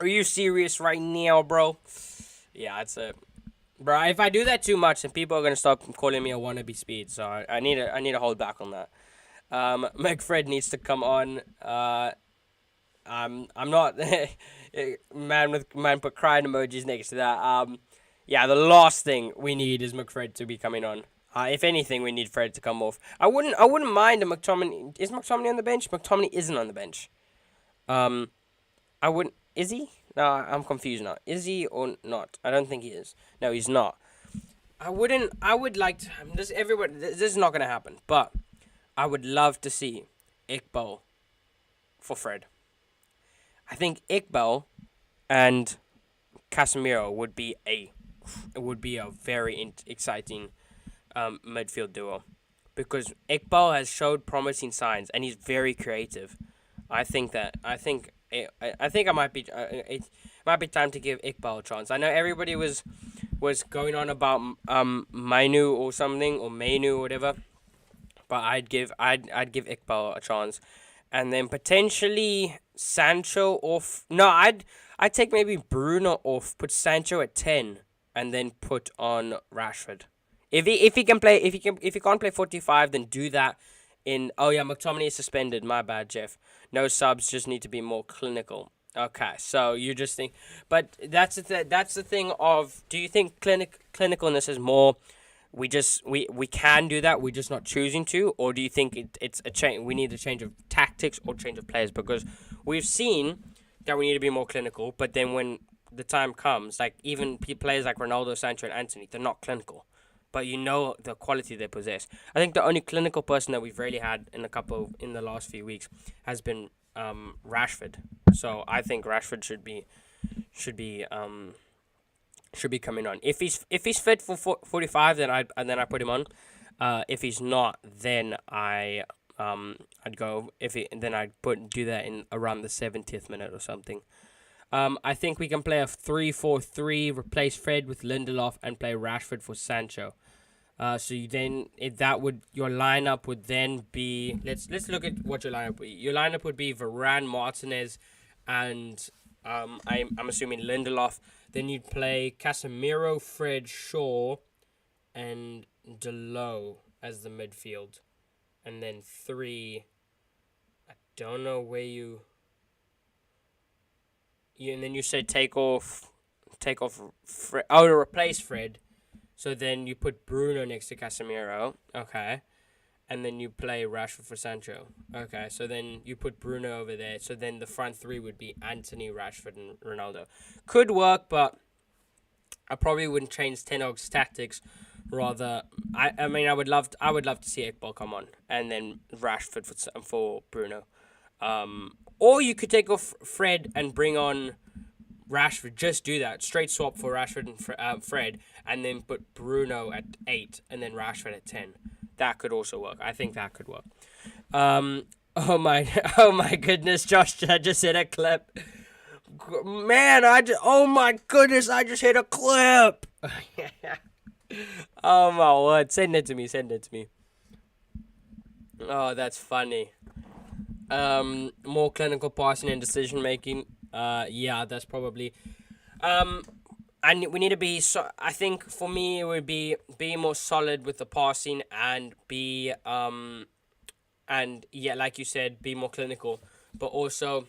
Are you serious right now, bro? Yeah, it's a... Bro, if I do that too much, then people are gonna stop calling me a wannabe speed. So I need to hold back on that. McFred needs to come on. I'm not... man put crying emojis next to that. Yeah, the last thing we need is McFred to be coming on. If anything, we need Fred to come off. I wouldn't mind a McTominay. Is McTominay on the bench? McTominay isn't on the bench. I wouldn't. Is he? No, I'm confused now. Is he or not? I don't think he is. No, he's not. I would like to. This is not gonna happen. But I would love to see Iqbal for Fred. I think Iqbal and Casemiro would be a very exciting midfield duo, because Iqbal has showed promising signs and he's very creative. I think it might be time to give Iqbal a chance. I know everybody was going on about Mainu or something, or Mainu or whatever, but I'd give Iqbal a chance, and then potentially Sancho off. No, I'd take maybe Bruno off, put Sancho at 10, and then put on Rashford. If he can't play 45, then do that. Oh yeah, McTominay is suspended. My bad, Jeff. No subs, just need to be more clinical. Okay, so you just think, but that's the thing of, do you think clinicalness is more? We can do that. We're just not choosing to, or do you think it's a change? We need a change of tactics or change of players, because we've seen that we need to be more clinical. But then when the time comes, like even players like Ronaldo, Sancho, and Anthony, they're not clinical, but you know the quality they possess. I think the only clinical person that we've really had in the last few weeks has been Rashford. So I think Rashford should be coming on. If he's fit for 45, then I put him on. If he's not, then I'd go. I'd do that in around the 70th minute or something. I think we can play a 3-4-3, replace Fred with Lindelof, and play Rashford for Sancho. So your lineup would then be, let's look at what your lineup would be. Your lineup would be Varane, Martinez, and I'm assuming Lindelof. Then you'd play Casemiro, Fred, Shaw, and Delo as the midfield, and then 3. I don't know where you. And then you said take off Fred. Oh, to replace Fred. So then you put Bruno next to Casemiro. Okay. And then you play Rashford for Sancho. Okay. So then you put Bruno over there. So then the front 3 would be Anthony, Rashford, and Ronaldo. Could work, but I probably wouldn't change Ten Hag's tactics. Rather, I would love to see Iqbal come on, and then Rashford for Bruno. Or you could take off Fred and bring on Rashford. Just do that. Straight swap for Rashford and Fred, and then put Bruno at 8 and then Rashford at 10. That could also work. I think that could work. Oh my goodness, Josh, I just hit a clip. Man, oh my goodness, I just hit a clip. Oh my word! Send it to me. Send it to me. Oh, that's funny. More clinical passing and decision making. Yeah, that's probably. Um, and we need to be. So I think for me it would be more solid with the passing and be and yeah, like you said, be more clinical, but also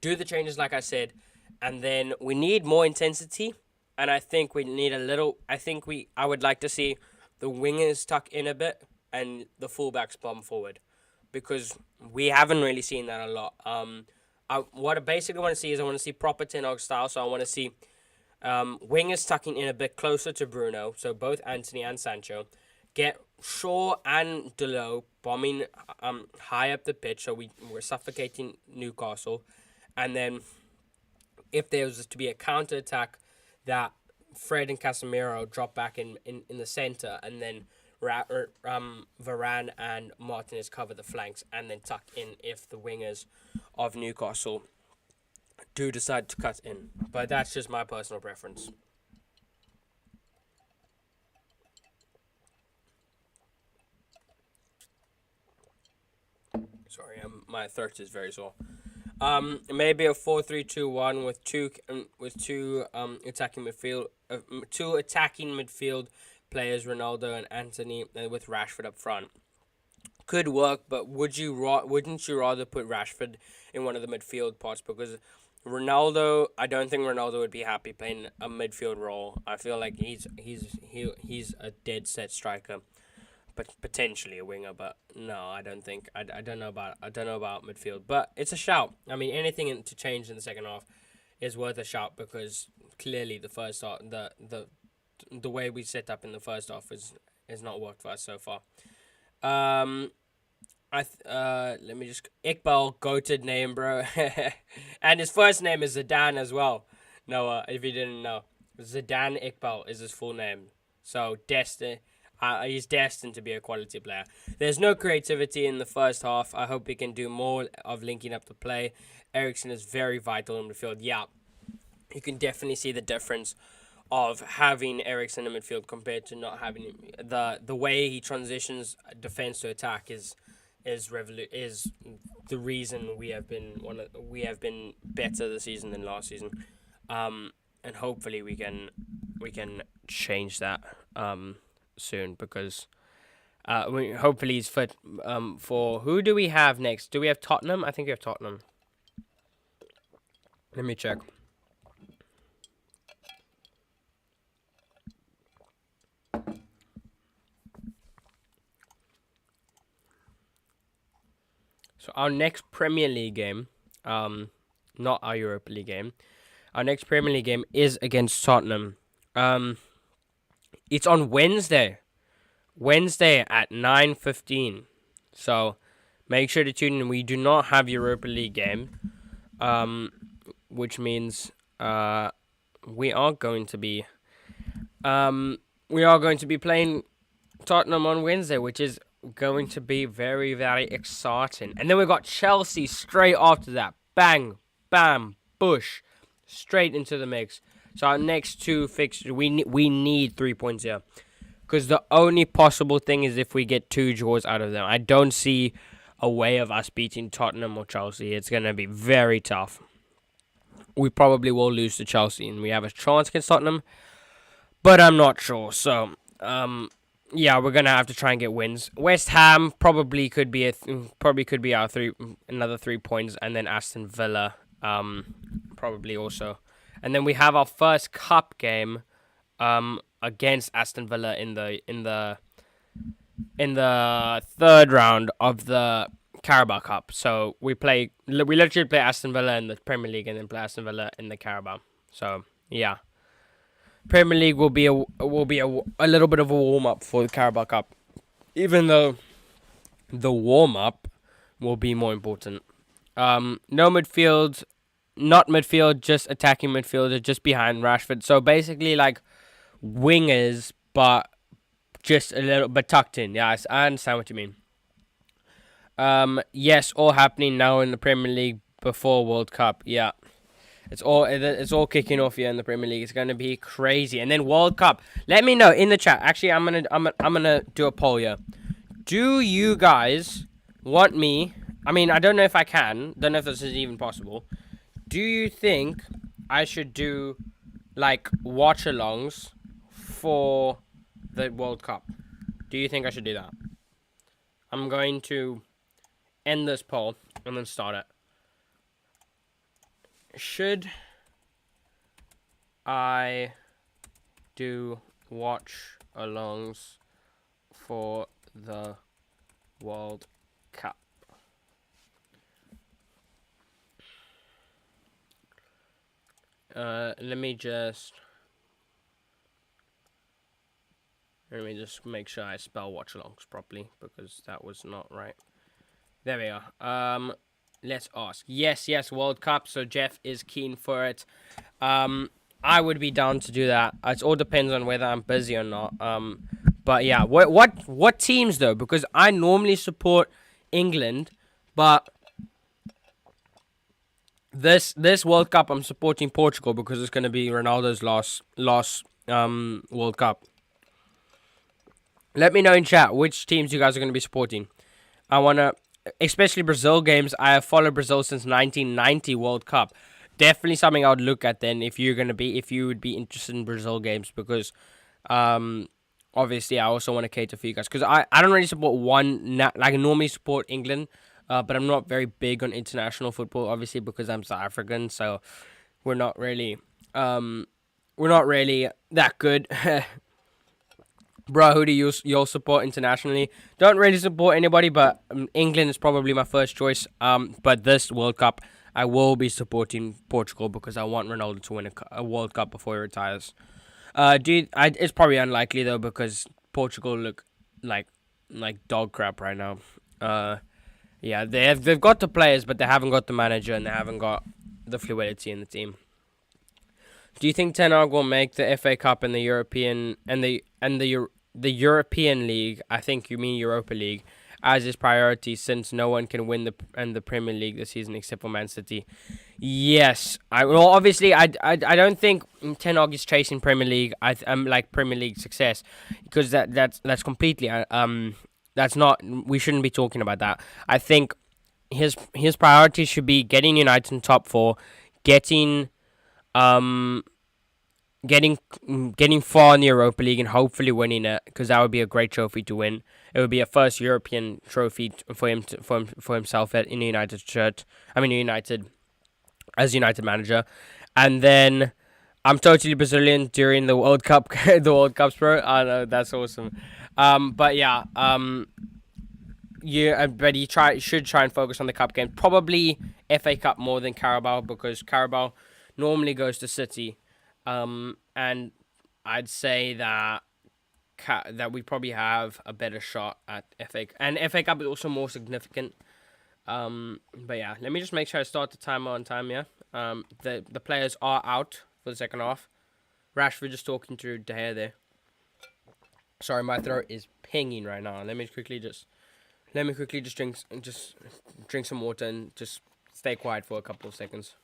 do the changes like I said, and then we need more intensity, and I think we need a little. I would like to see the wingers tuck in a bit and the fullbacks bomb forward, because we haven't really seen that a lot. What I basically want to see is I want to see proper Ten Hag style. So I want to see wingers tucking in a bit closer to Bruno, so both Anthony and Sancho. Get Shaw and Delo bombing high up the pitch, so we're suffocating Newcastle. And then if there was to be a counter attack, that Fred and Casemiro drop back in the centre, and then Varane and Martinez cover the flanks, and then tuck in if the wingers of Newcastle do decide to cut in. But that's just my personal preference. Sorry, my throat is very sore. Maybe a 4-3-2-1 with two attacking midfield players, Ronaldo and Anthony, with Rashford up front. Could work, but wouldn't you rather put Rashford in one of the midfield parts, because I don't think Ronaldo would be happy playing a midfield role. I feel like he's a dead set striker, but potentially a winger. But no, I don't think. I don't know about midfield, but it's a shout. I mean, anything to change in the second half is worth a shout, because clearly the first half, the way we set up in the first half is not worked for us so far. Let me just Iqbal, goated name, bro, and his first name is Zidane as well. Noah, if you didn't know, Zidane Iqbal is his full name. So he's destined to be a quality player. There's no creativity in the first half. I hope we can do more of linking up the play. Eriksen is very vital in midfield. Yeah, you can definitely see the difference of having Eriksen in midfield compared to not having him. The way he transitions defense to attack is the reason we have been better this season than last season. And hopefully we can change that soon, because hopefully he's fit. For who do we have next? Do we have Tottenham? I think we have Tottenham. Let me check. So our next Premier League game, not our Europa League game, our next Premier League game is against Tottenham. It's on Wednesday at 9:15. So make sure to tune in. We do not have Europa League game, which means we are going to be playing Tottenham on Wednesday, which is going to be very, very exciting. And then we got Chelsea straight after that. Bang, bam, bush, straight into the mix. So our next two fixtures, we need 3 points here, because the only possible thing is if we get two draws out of them. I don't see a way of us beating Tottenham or Chelsea. It's going to be very tough. We probably will lose to Chelsea, and we have a chance against Tottenham, but I'm not sure. So, yeah, we're gonna have to try and get wins. West Ham probably could be our another 3 points, and then Aston Villa, probably also, and then we have our first cup game, against Aston Villa in the third round of the Carabao Cup. So we literally play Aston Villa in the Premier League and then play Aston Villa in the Carabao. So yeah. Premier League will be a little bit of a warm up for the Carabao Cup, even though the warm up will be more important. No midfield, not midfield, just attacking midfielder, just behind Rashford. So basically like wingers, but just a little bit tucked in. Yeah, I understand what you mean. Yes, all happening now in the Premier League before World Cup. Yeah. It's all kicking off here in the Premier League. It's gonna be crazy. And then World Cup. Let me know in the chat. Actually, I'm gonna do a poll here. Do you guys want me? I mean, I don't know if I can. Don't know if this is even possible. Do you think I should do like watch-alongs for the World Cup? Do you think I should do that? I'm going to end this poll and then start it. Should I do watch-alongs for the World Cup? Let me just make sure I spell watch-alongs properly, because that was not right. There we are. Let's ask. Yes, World Cup. So Jeff is keen for it. I would be down to do that. It all depends on whether I'm busy or not. But yeah, what teams though? Because I normally support England, but this World Cup I'm supporting Portugal because it's going to be Ronaldo's last World Cup. Let me know in chat which teams you guys are going to be supporting. I want to, especially Brazil games. I have followed Brazil since 1990 World Cup. Definitely something I would look at then if you would be interested in Brazil games, because obviously I also want to cater for you guys, because I don't really support I normally support England, but I'm not very big on international football, obviously, because I'm South African, so we're not really that good. Bro, who do you support internationally? Don't really support anybody, but England is probably my first choice. But this World Cup, I will be supporting Portugal because I want Ronaldo to win a World Cup before he retires. It's probably unlikely though, because Portugal look like dog crap right now. Yeah, they've got the players, but they haven't got the manager and they haven't got the fluidity in the team. Do you think Ten Hag will make the FA Cup and the European the European League? I think you mean Europa League as his priority, since no one can win the Premier League this season except for Man City. Yes, obviously I don't think Ten Hag is chasing Premier League. I'm like Premier League success, because that's completely that's not, we shouldn't be talking about that. I think his priority should be getting United in top 4, getting far in the Europa League and hopefully winning it, because that would be a great trophy to win. It would be a first European trophy for himself in the United shirt. United as United manager, and then I'm totally Brazilian during the World Cup, the World Cups, bro. I know, that's awesome. But yeah, but he should try and focus on the cup game. Probably FA Cup more than Carabao, because Carabao normally goes to City. And I'd say that we probably have a better shot at FA, and FA Cup is also more significant. But yeah, let me just make sure I start the timer on time. Yeah. The players are out for the second half. Rashford just talking to De Gea there. Sorry, my throat is pinging right now. Let me quickly just drink some water and just stay quiet for a couple of seconds.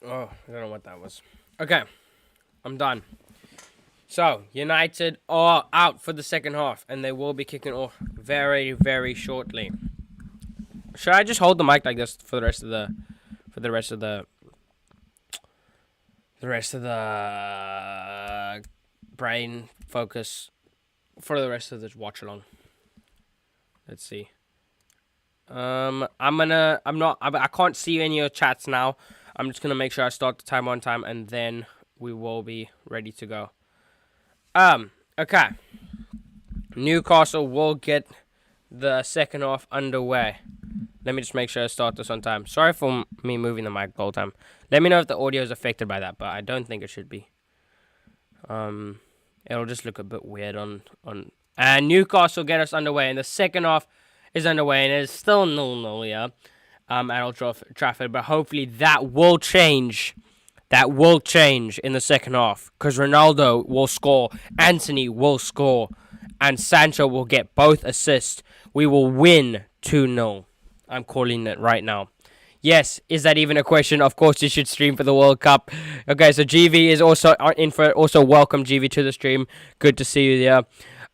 Oh, I don't know what that was. Okay, I'm done. So, United are out for the second half, and they will be kicking off very, very shortly. Should I just hold the mic like this for the rest of the brain focus for the rest of this watch along? Let's see. I can't see any of your chats now. I'm just gonna make sure I start the timer on time, and then we will be ready to go. Okay. Newcastle will get the second half underway. Let me just make sure I start this on time. Sorry for me moving the mic the whole time. Let me know if the audio is affected by that, but I don't think it should be. It'll just look a bit weird on. And Newcastle get us underway, and the second half is underway, and it's still 0-0, yeah. At Old Trafford, but hopefully that will change. That will change in the second half, because Ronaldo will score, Anthony will score, and Sancho will get both assists. We will win 2-0. I'm calling it right now. Yes, is that even a question? Of course, you should stream for the World Cup. Okay, so GV is also in for it. Also, welcome GV to the stream. Good to see you there.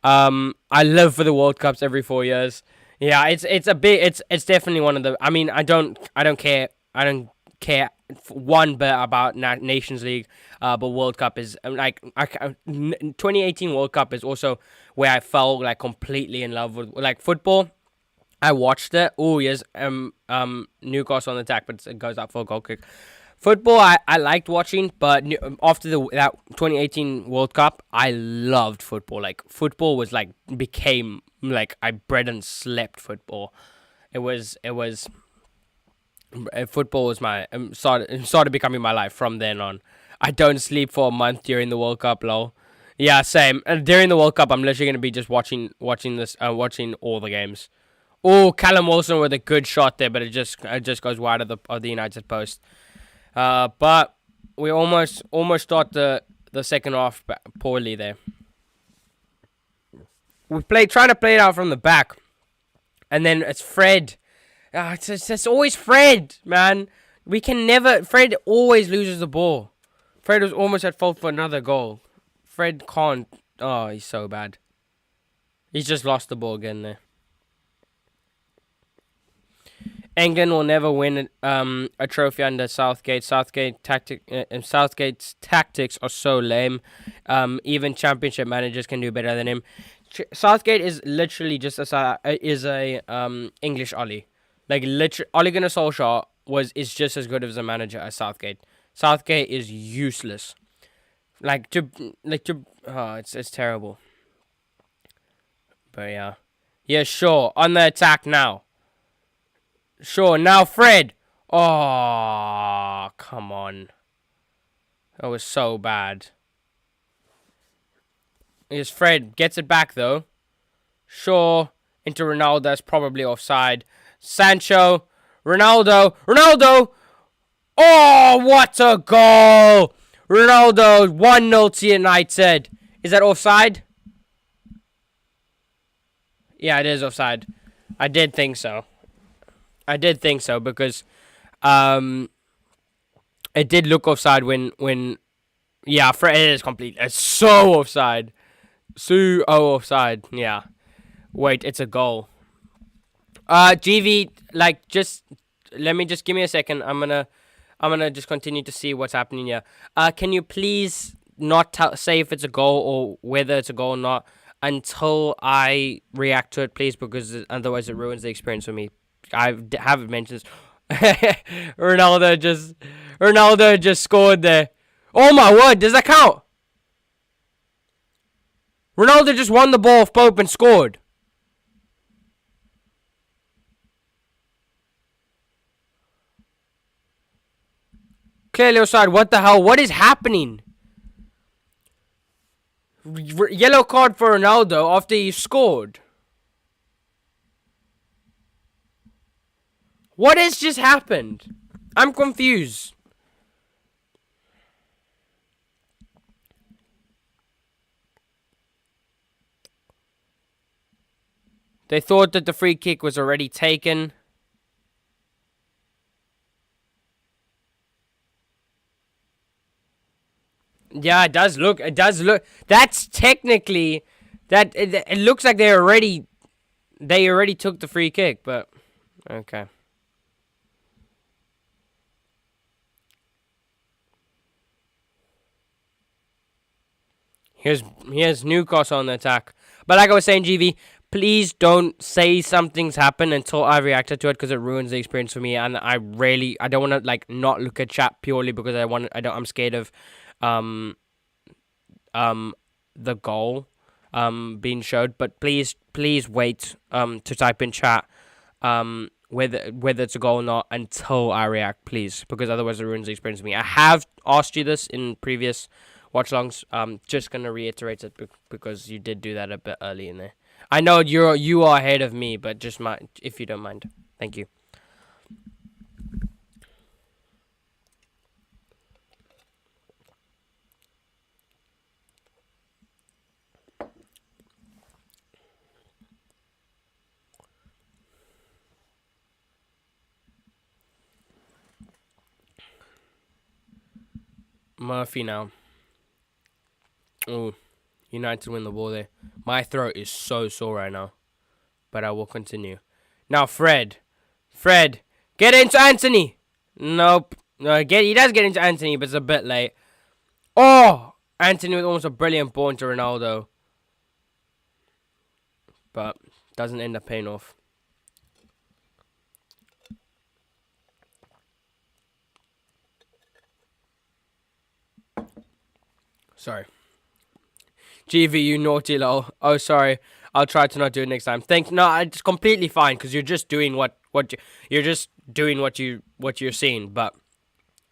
I live for the World Cups every 4 years. Yeah, it's definitely one of the. I mean, I don't care one bit about Nations League, but World Cup is 2018 World Cup is also where I fell like completely in love with like football. I watched it. Oh, yes. Newcastle on the attack, but it goes up for a goal kick. Football, I liked watching, but after that 2018 World Cup, I loved football. Like, football was like, became, like, I bred and slept football. Football was my, started becoming my life from then on. I don't sleep for a month during the World Cup, lol. Yeah, same. During the World Cup, I'm literally going to be just watching all the games. Oh, Callum Wilson with a good shot there, but it just goes wide of the United post. But we almost start the second half poorly there. Trying to play it out from the back, and then it's Fred. It's always Fred, man. We can never. Fred always loses the ball. Fred was almost at fault for another goal. Fred can't. Oh, he's so bad. He's just lost the ball again there. England will never win a trophy under Southgate. Southgate's tactics are so lame. Even championship managers can do better than him. Southgate is literally just a English Ollie. Like, literally, Ole Gunnar Solskjaer is just as good as a manager as Southgate. Southgate is useless. It's terrible. But yeah, sure. On the attack now. Sure, now Fred. Oh, come on. That was so bad. Here's Fred. Gets it back, though. Sure. Into Ronaldo. That's probably offside. Sancho. Ronaldo. Oh, what a goal. Ronaldo. 1-0 to United. Is that offside? Yeah, it is offside. I did think so because it did look offside when Fred, it is complete. It's so offside. Offside. Yeah. Wait, it's a goal. GV, give me a second. I'm gonna just continue to see what's happening here. Can you please not say if it's a goal or whether it's a goal or not until I react to it, please, because otherwise it ruins the experience for me. I haven't mentioned this. Ronaldo just scored there. Oh my word, does that count? Ronaldo just won the ball off Pope and scored. Clearly offside. What the hell? What is happening? Yellow card for Ronaldo after he scored. What has just happened? I'm confused. They thought that the free kick was already taken. Yeah, it does look. That's technically that. It looks like they already took the free kick, but okay. Here's Newcastle on the attack. But like I was saying, GV, please don't say something's happened until I reacted to it, because it ruins the experience for me. And I don't want to not look at chat purely because I'm scared of the goal being showed. But please wait to type in chat whether it's a goal or not until I react, please, because otherwise it ruins the experience for me. I have asked you this in previous Watchalong's. Just gonna reiterate it because you did do that a bit early in there. I know you are ahead of me, but just if you don't mind. Thank you. Murphy now. Ooh, United win the ball there. My throat is so sore right now, but I will continue. Now Fred, get into Anthony. Nope. No, he does get into Anthony, but it's a bit late. Oh, Anthony with almost a brilliant ball into Ronaldo, but doesn't end up paying off. Sorry. GV, you naughty lol. Oh, sorry. I'll try to not do it next time. No, it's completely fine because you're just doing what you're just doing what you're seeing. But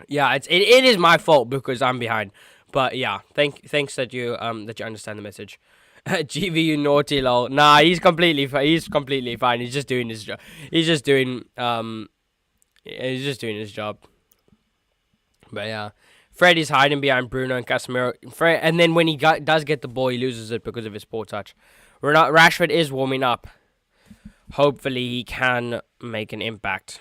yeah, it is my fault because I'm behind. But yeah, thanks that you understand the message. GV, you naughty lol. Nah, he's completely fine. He's just doing his job. He's just doing his job. But yeah. Fred is hiding behind Bruno and Casemiro. And then when he does get the ball, he loses it because of his poor touch. Rashford is warming up. Hopefully, he can make an impact.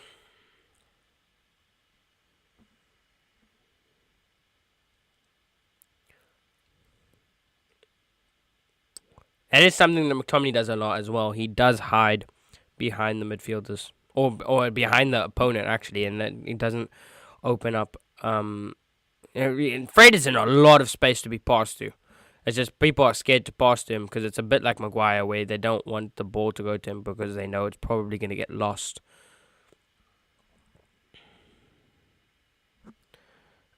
That is something that McTominay does a lot as well. He does hide behind the midfielders. Or behind the opponent, actually. And then he doesn't open up... Fred is in a lot of space to be passed to. It's just people are scared to pass to him because it's a bit like Maguire where they don't want the ball to go to him because they know it's probably going to get lost.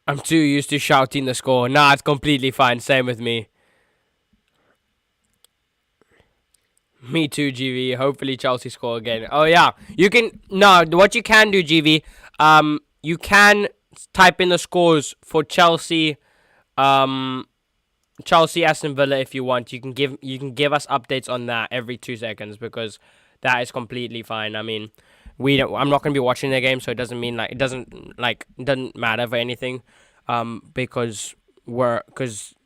I'm too used to shouting the score. Nah, it's completely fine. Same with me. Me too, GV. Hopefully Chelsea score again. Oh, yeah. What you can do, GV, you can... type in the scores for Chelsea, Aston Villa if you want. You can give us updates on that every 2 seconds because that is completely fine. I mean, I'm not gonna be watching the game, so it doesn't matter for anything. Because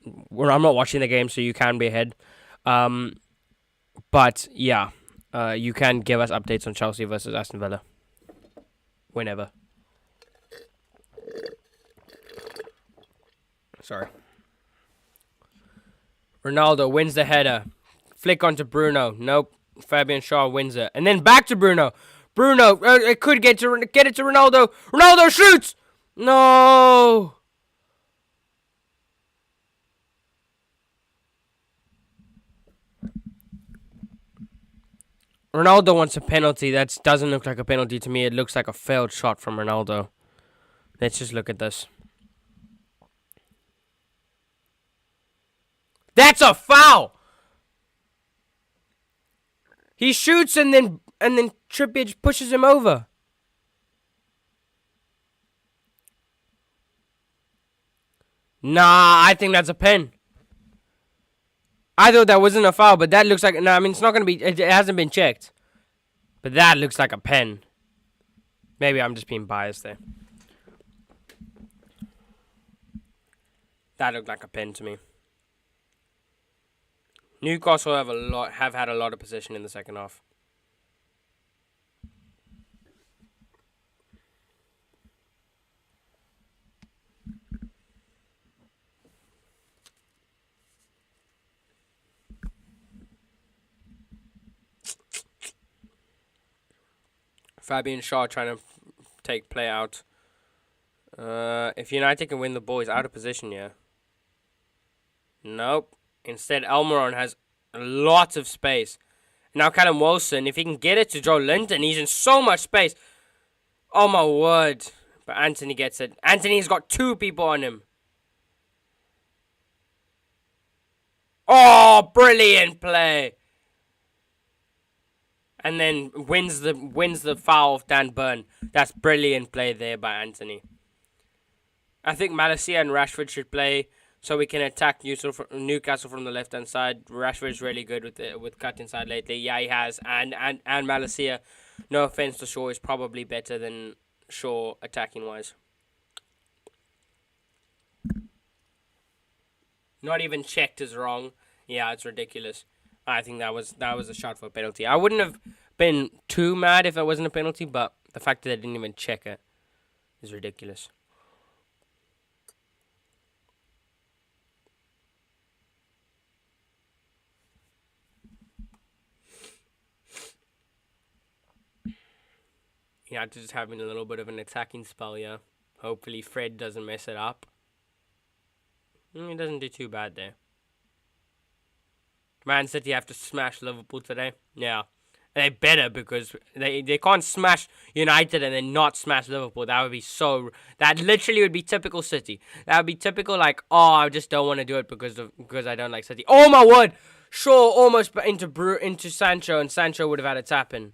I'm not watching the game, so you can be ahead. But yeah, you can give us updates on Chelsea versus Aston Villa whenever. Sorry. Ronaldo wins the header. Flick onto Bruno. Nope. Fabian Shaw wins it. And then back to Bruno. It could get it to Ronaldo. Ronaldo shoots! No! Ronaldo wants a penalty. That doesn't look like a penalty to me. It looks like a failed shot from Ronaldo. Let's just look at this. That's a foul! He shoots and then Trippier pushes him over. Nah, I think that's a pen. I thought that wasn't a foul, but that looks like... No, I mean, it's not going to be... It hasn't been checked. But that looks like a pen. Maybe I'm just being biased there. That looked like a pen to me. Newcastle have had a lot of possession in the second half. Fabian Shaw trying to take play out. If United can win the ball, he's out of position, yeah. Nope. Instead, Almiron has lots of space. Now Callum Wilson, if he can get it to Joe Linton, he's in so much space. Oh my word. But Anthony gets it. Anthony's got 2 people on him. Oh, brilliant play. And then wins the foul of Dan Burn. That's brilliant play there by Anthony. I think Malacia and Rashford should play so we can attack Newcastle from the left hand side. Rashford's really good with cut inside lately. Yeah, he has, and Malacia. No offense to Shaw, is probably better than Shaw attacking wise. Not even checked is wrong. Yeah, it's ridiculous. I think that was a shot for a penalty. I wouldn't have been too mad if it wasn't a penalty, but the fact that they didn't even check it is ridiculous. Yeah, just having a little bit of an attacking spell, yeah. Hopefully Fred doesn't mess it up. He doesn't do too bad there. Man City have to smash Liverpool today. Yeah. They better, because they can't smash United and then not smash Liverpool. That would be so... That literally would be typical City. That would be typical, like, oh, I just don't want to do it because I don't like City. Oh, my word! Shaw almost into Sancho, and Sancho would have had a tap in.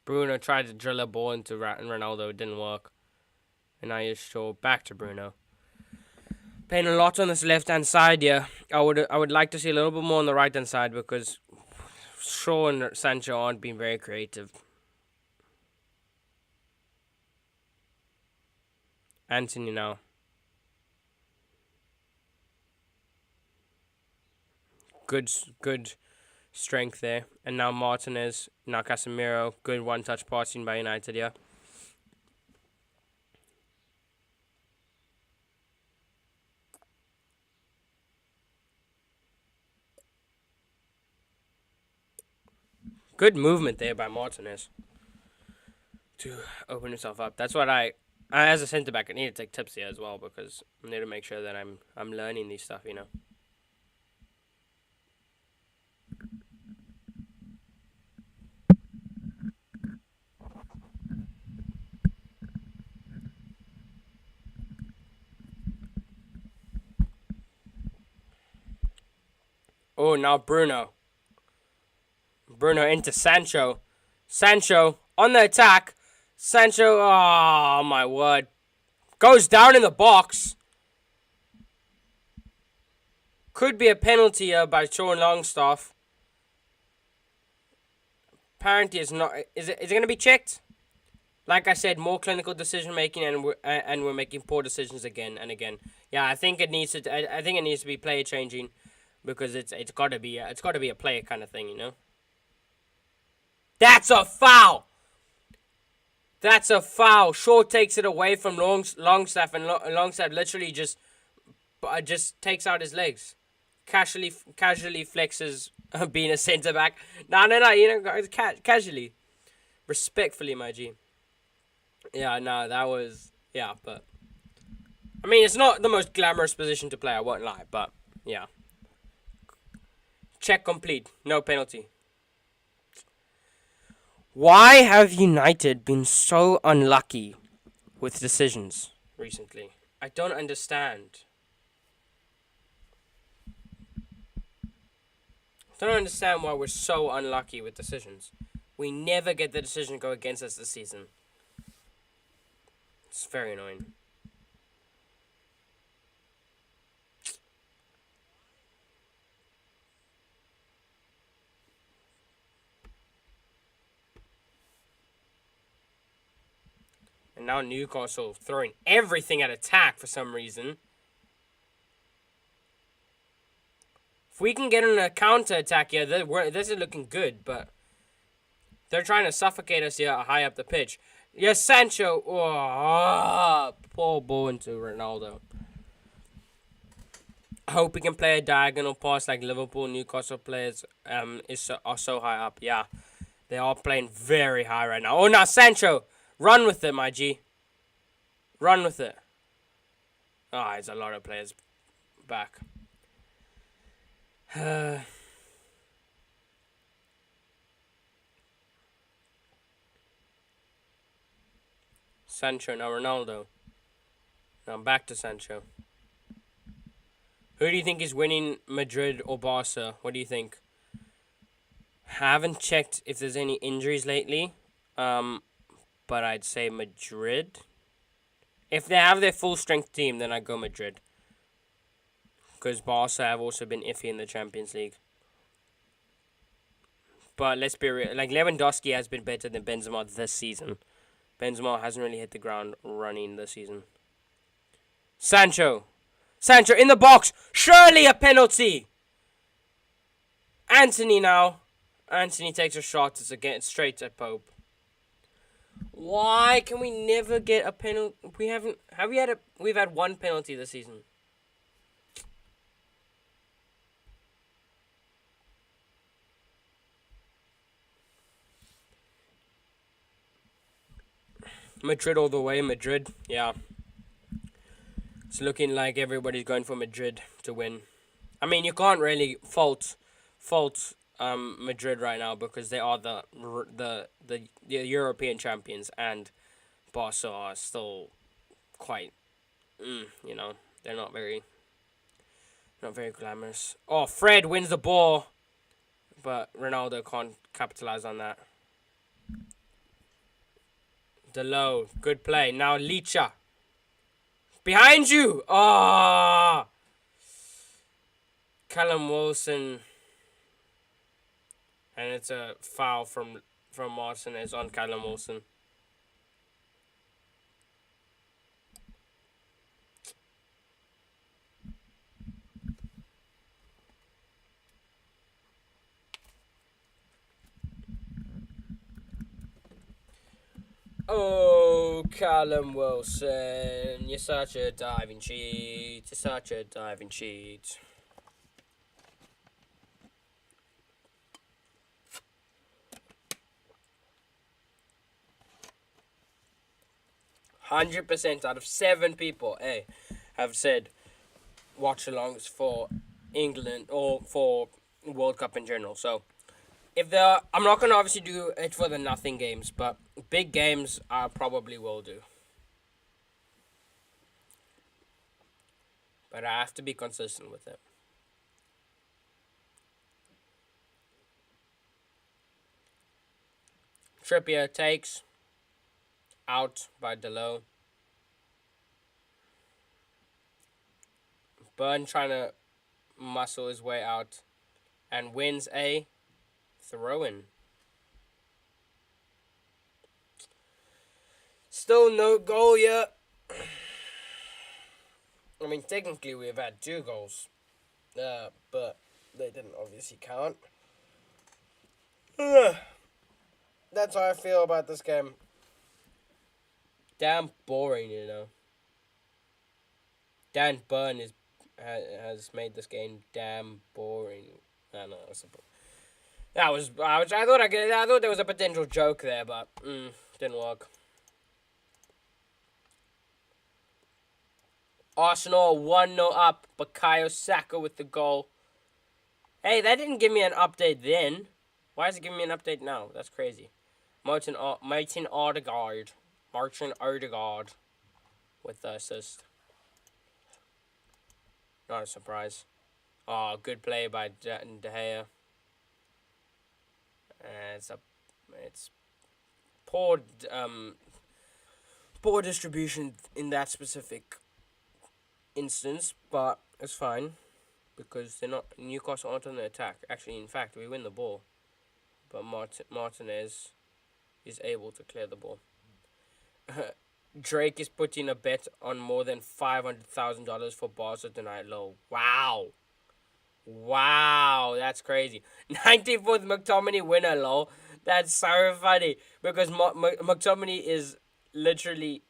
Bruno tried to drill a ball into Ronaldo. It didn't work. And now here's Shaw. Back to Bruno. Playing a lot on this left-hand side, yeah. I would like to see a little bit more on the right-hand side, because Shaw and Sancho aren't being very creative. Anthony now. Good strength there. And now Martinez, now Casemiro. Good one-touch passing by United, yeah. Good movement there by Martinez to open himself up. That's what I as a centre back, I need to take tips here as well, because I need to make sure that I'm learning these stuff, you know. Oh, now Bruno. Bruno into Sancho. Sancho on the attack. Sancho, oh my word. Goes down in the box. Could be a penalty by Sean Longstaff. Apparently it's not. Is it going to be checked? Like I said, more clinical decision making, and we're making poor decisions again and again. Yeah, I think it needs to. I think it needs to be player changing, because it's got to be a player kind of thing, you know. That's a foul. That's a foul. Shaw takes it away from Longstaff, and Longstaff literally just takes out his legs. Casually flexes being a centre back. No, you know, casually, respectfully, my G. Yeah, no, that was but I mean, it's not the most glamorous position to play. I won't lie, but yeah. Check complete. No penalty. Why have United been so unlucky with decisions recently? I don't understand. I don't understand why we're so unlucky with decisions. We never get the decision go against us this season. It's very annoying. And now Newcastle throwing everything at attack for some reason. If we can get on a counter-attack here, this is looking good, but they're trying to suffocate us here high up the pitch. Yes, Sancho. Oh, poor ball into Ronaldo. I hope we can play a diagonal pass like Liverpool, Newcastle players are so high up. Yeah, they are playing very high right now. Oh, now Sancho. Run with it, my G. Run with it. Ah, there's a lot of players back. Sancho, now Ronaldo. Now back to Sancho. Who do you think is winning, Madrid or Barca? What do you think? Haven't checked if there's any injuries lately. But I'd say Madrid. If they have their full strength team, then I go Madrid. Because Barca have also been iffy in the Champions League. But let's be real. Like, Lewandowski has been better than Benzema this season. Benzema hasn't really hit the ground running this season. Sancho. Sancho in the box. Surely a penalty. Anthony now. Anthony takes a shot. It's again straight at Pope. Why can we never get a penalty? We haven't. Have we had a? We've had one penalty this season. Madrid all the way. Madrid. Yeah. It's looking like everybody's going for Madrid to win. I mean, you can't really fault Madrid right now because they are the European champions, and Barca are still quite they're not very glamorous. Oh, Fred wins the ball, but Ronaldo can't capitalize on that. Delo, good play. Now Licha. Behind you! Ah! Callum Wilson. And it's a foul from Martinez on Callum Wilson. Oh, Callum Wilson. You're such a diving cheat. You're such a diving cheat. %100% out of 7 people, have said watch-alongs for England or for World Cup in general. So, I'm not gonna obviously do it for the nothing games, but big games I probably will do. But I have to be consistent with it. Trippier takes out by Delo. Burn trying to muscle his way out and wins a throw-in. Still no goal yet. I mean, technically we've had 2 goals, but they didn't obviously count. That's how I feel about this game. Damn boring, Dan Burn has made this game damn boring. I know. I thought there was a potential joke there, but didn't work. Arsenal 1-0 up. Bukayo Saka with the goal. Hey, that didn't give me an update then. Why is it giving me an update now? That's crazy. Martin Odegaard with the assist. Not a surprise. Oh, good play by De Gea. It's poor distribution in that specific instance, but it's fine because Newcastle aren't on the attack. Actually, in fact, we win the ball, but Martinez is able to clear the ball. Drake is putting a bet on more than $500,000 for Barca tonight. Low. Wow, that's crazy. 94th McTominay winner, lol. That's so funny because McTominay is literally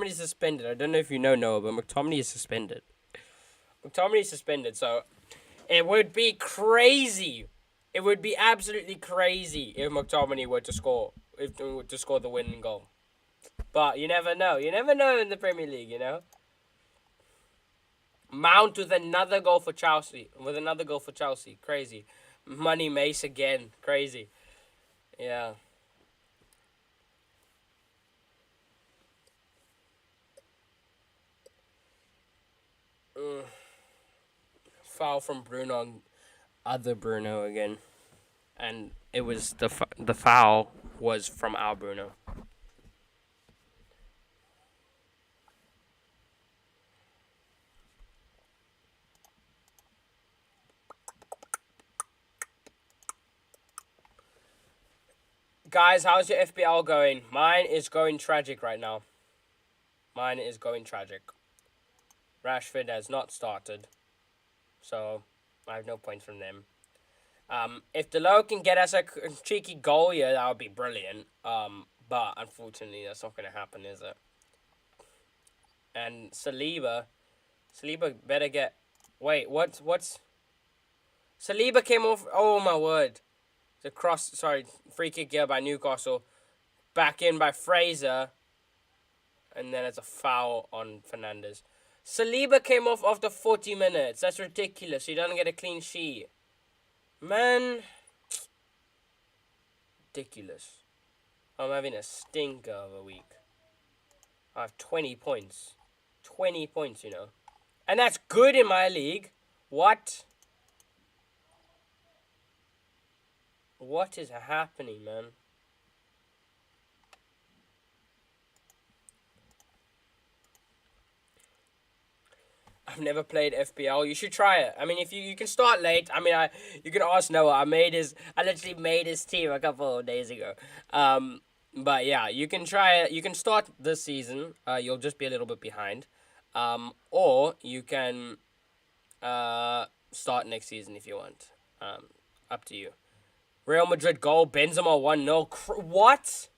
suspended. I don't know if you know Noah, but McTominay is suspended. So it would be crazy. It would be absolutely crazy if McTominay were to score the winning goal. But you never know. You never know in the Premier League, Mount with another goal for Chelsea. Crazy. Money Mace again. Crazy. Yeah. Foul from Bruno on other Bruno again. And it was the foul was from our Bruno. Guys, how's your FPL going? Mine is going tragic right now. Mine is going tragic. Rashford has not started, so I have no points from them. If Delo can get us a cheeky goal, yeah, that would be brilliant. But unfortunately, that's not going to happen, is it? And Saliba better get. Wait, what's? Saliba came off. Oh my word! The cross, sorry, free kick here by Newcastle. Back in by Fraser, and then it's a foul on Fernandes. Saliba came off after 40 minutes. That's ridiculous. He doesn't get a clean sheet. Man, ridiculous. I'm having a stinker of a week. I have 20 points. 20 points, you know. And that's good in my league. What? What is happening, man? I've never played FPL. You should try it. I mean, if you can start late. I mean, you can ask Noah. I literally made his team a couple of days ago. But yeah, you can try it. You can start this season. You'll just be a little bit behind. Or you can start next season if you want. Up to you. Real Madrid goal. Benzema 1-0. What?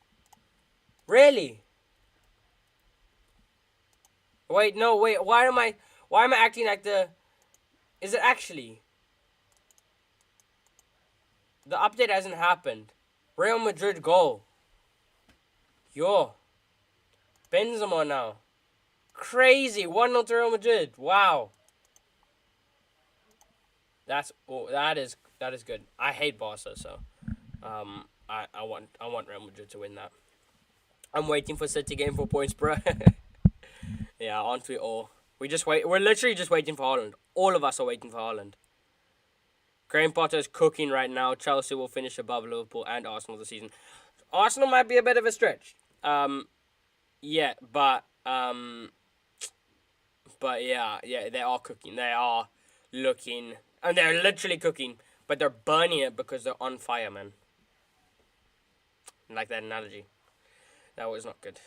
Really? Wait, no, wait. Why am I acting like the... Is it actually? The update hasn't happened. Real Madrid goal. Yo. Benzema now. Crazy. 1-0 to Real Madrid. Wow. That is good. I hate Barca, so I want Real Madrid to win that. I'm waiting for City game for points, bro. Yeah, aren't we all? We're literally just waiting for Haaland. All of us are waiting for Haaland. Graham Potter is cooking right now. Chelsea will finish above Liverpool and Arsenal this season. Arsenal might be a bit of a stretch. Yeah, but yeah, they are cooking. They are looking, and they're literally cooking, but they're burning it because they're on fire, man. Like that analogy. That was not good.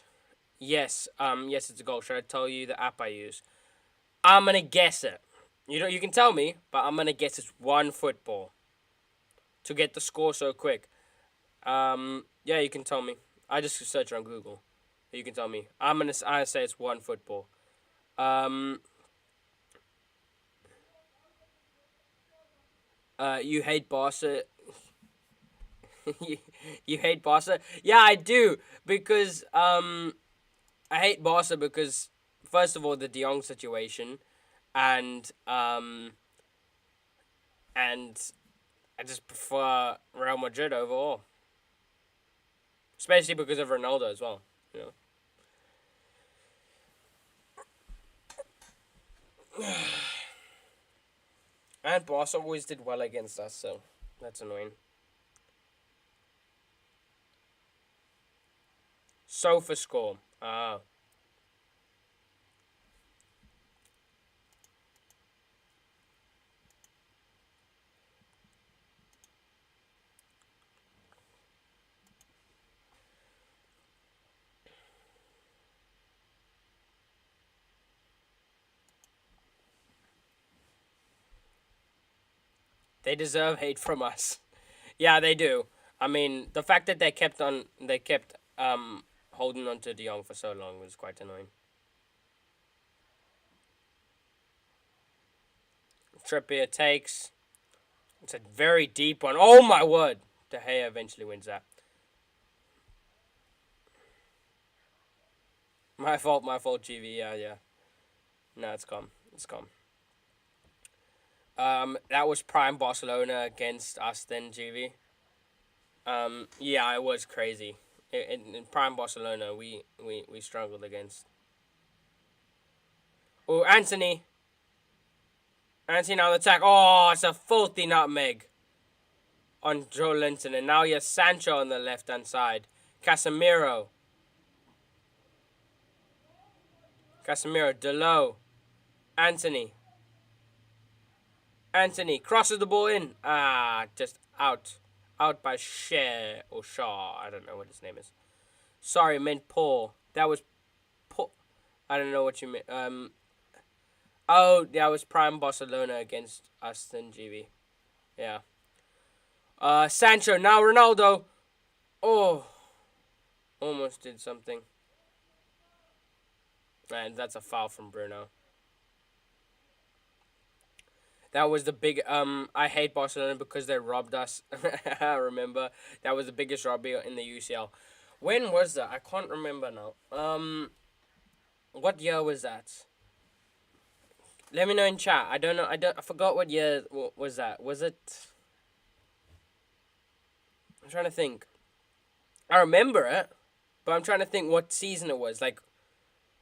Yes, yes, it's a goal. Should I tell you the app I use? I'm gonna guess it. You can tell me, but I'm gonna guess it's OneFootball. To get the score so quick. Yeah, you can tell me. I just search on Google. You can tell me. I say it's OneFootball. You hate Barca. You hate Barca? Yeah, I do because I hate Barca because first of all the De Jong situation, and I just prefer Real Madrid overall, especially because of Ronaldo as well. You know. And Barca always did well against us, so that's annoying. Sofa score. Ah. They deserve hate from us. Yeah, they do. I mean, the fact that they kept holding on to De Jong for so long was quite annoying. Trippier takes. It's a very deep one. Oh my word! De Gea eventually wins that. My fault, GV. Yeah. No, it's calm. That was prime Barcelona against us then, GV. Yeah, it was crazy. In prime Barcelona, we struggled against. Oh, Anthony on the attack. Oh, it's a filthy nutmeg on Joe Linton. And now he has Sancho on the left-hand side. Casemiro, Delo, Anthony crosses the ball in. Just out. out by Share or Shaw. I don't know what his name is. Sorry, I meant Paul. That was Paul. I don't know what you meant. Oh, that was Prime Barcelona against Aston GB. Yeah. Sancho. Now Ronaldo. Oh, almost did something. And that's a foul from Bruno. That was the big. I hate Barcelona because they robbed us. I remember that was the biggest robbery in the UCL. When was that? I can't remember now. What year was that? Let me know in chat. I don't know. I forgot what year was that. Was it? I'm trying to think. I remember it, but I'm trying to think what season it was. Like,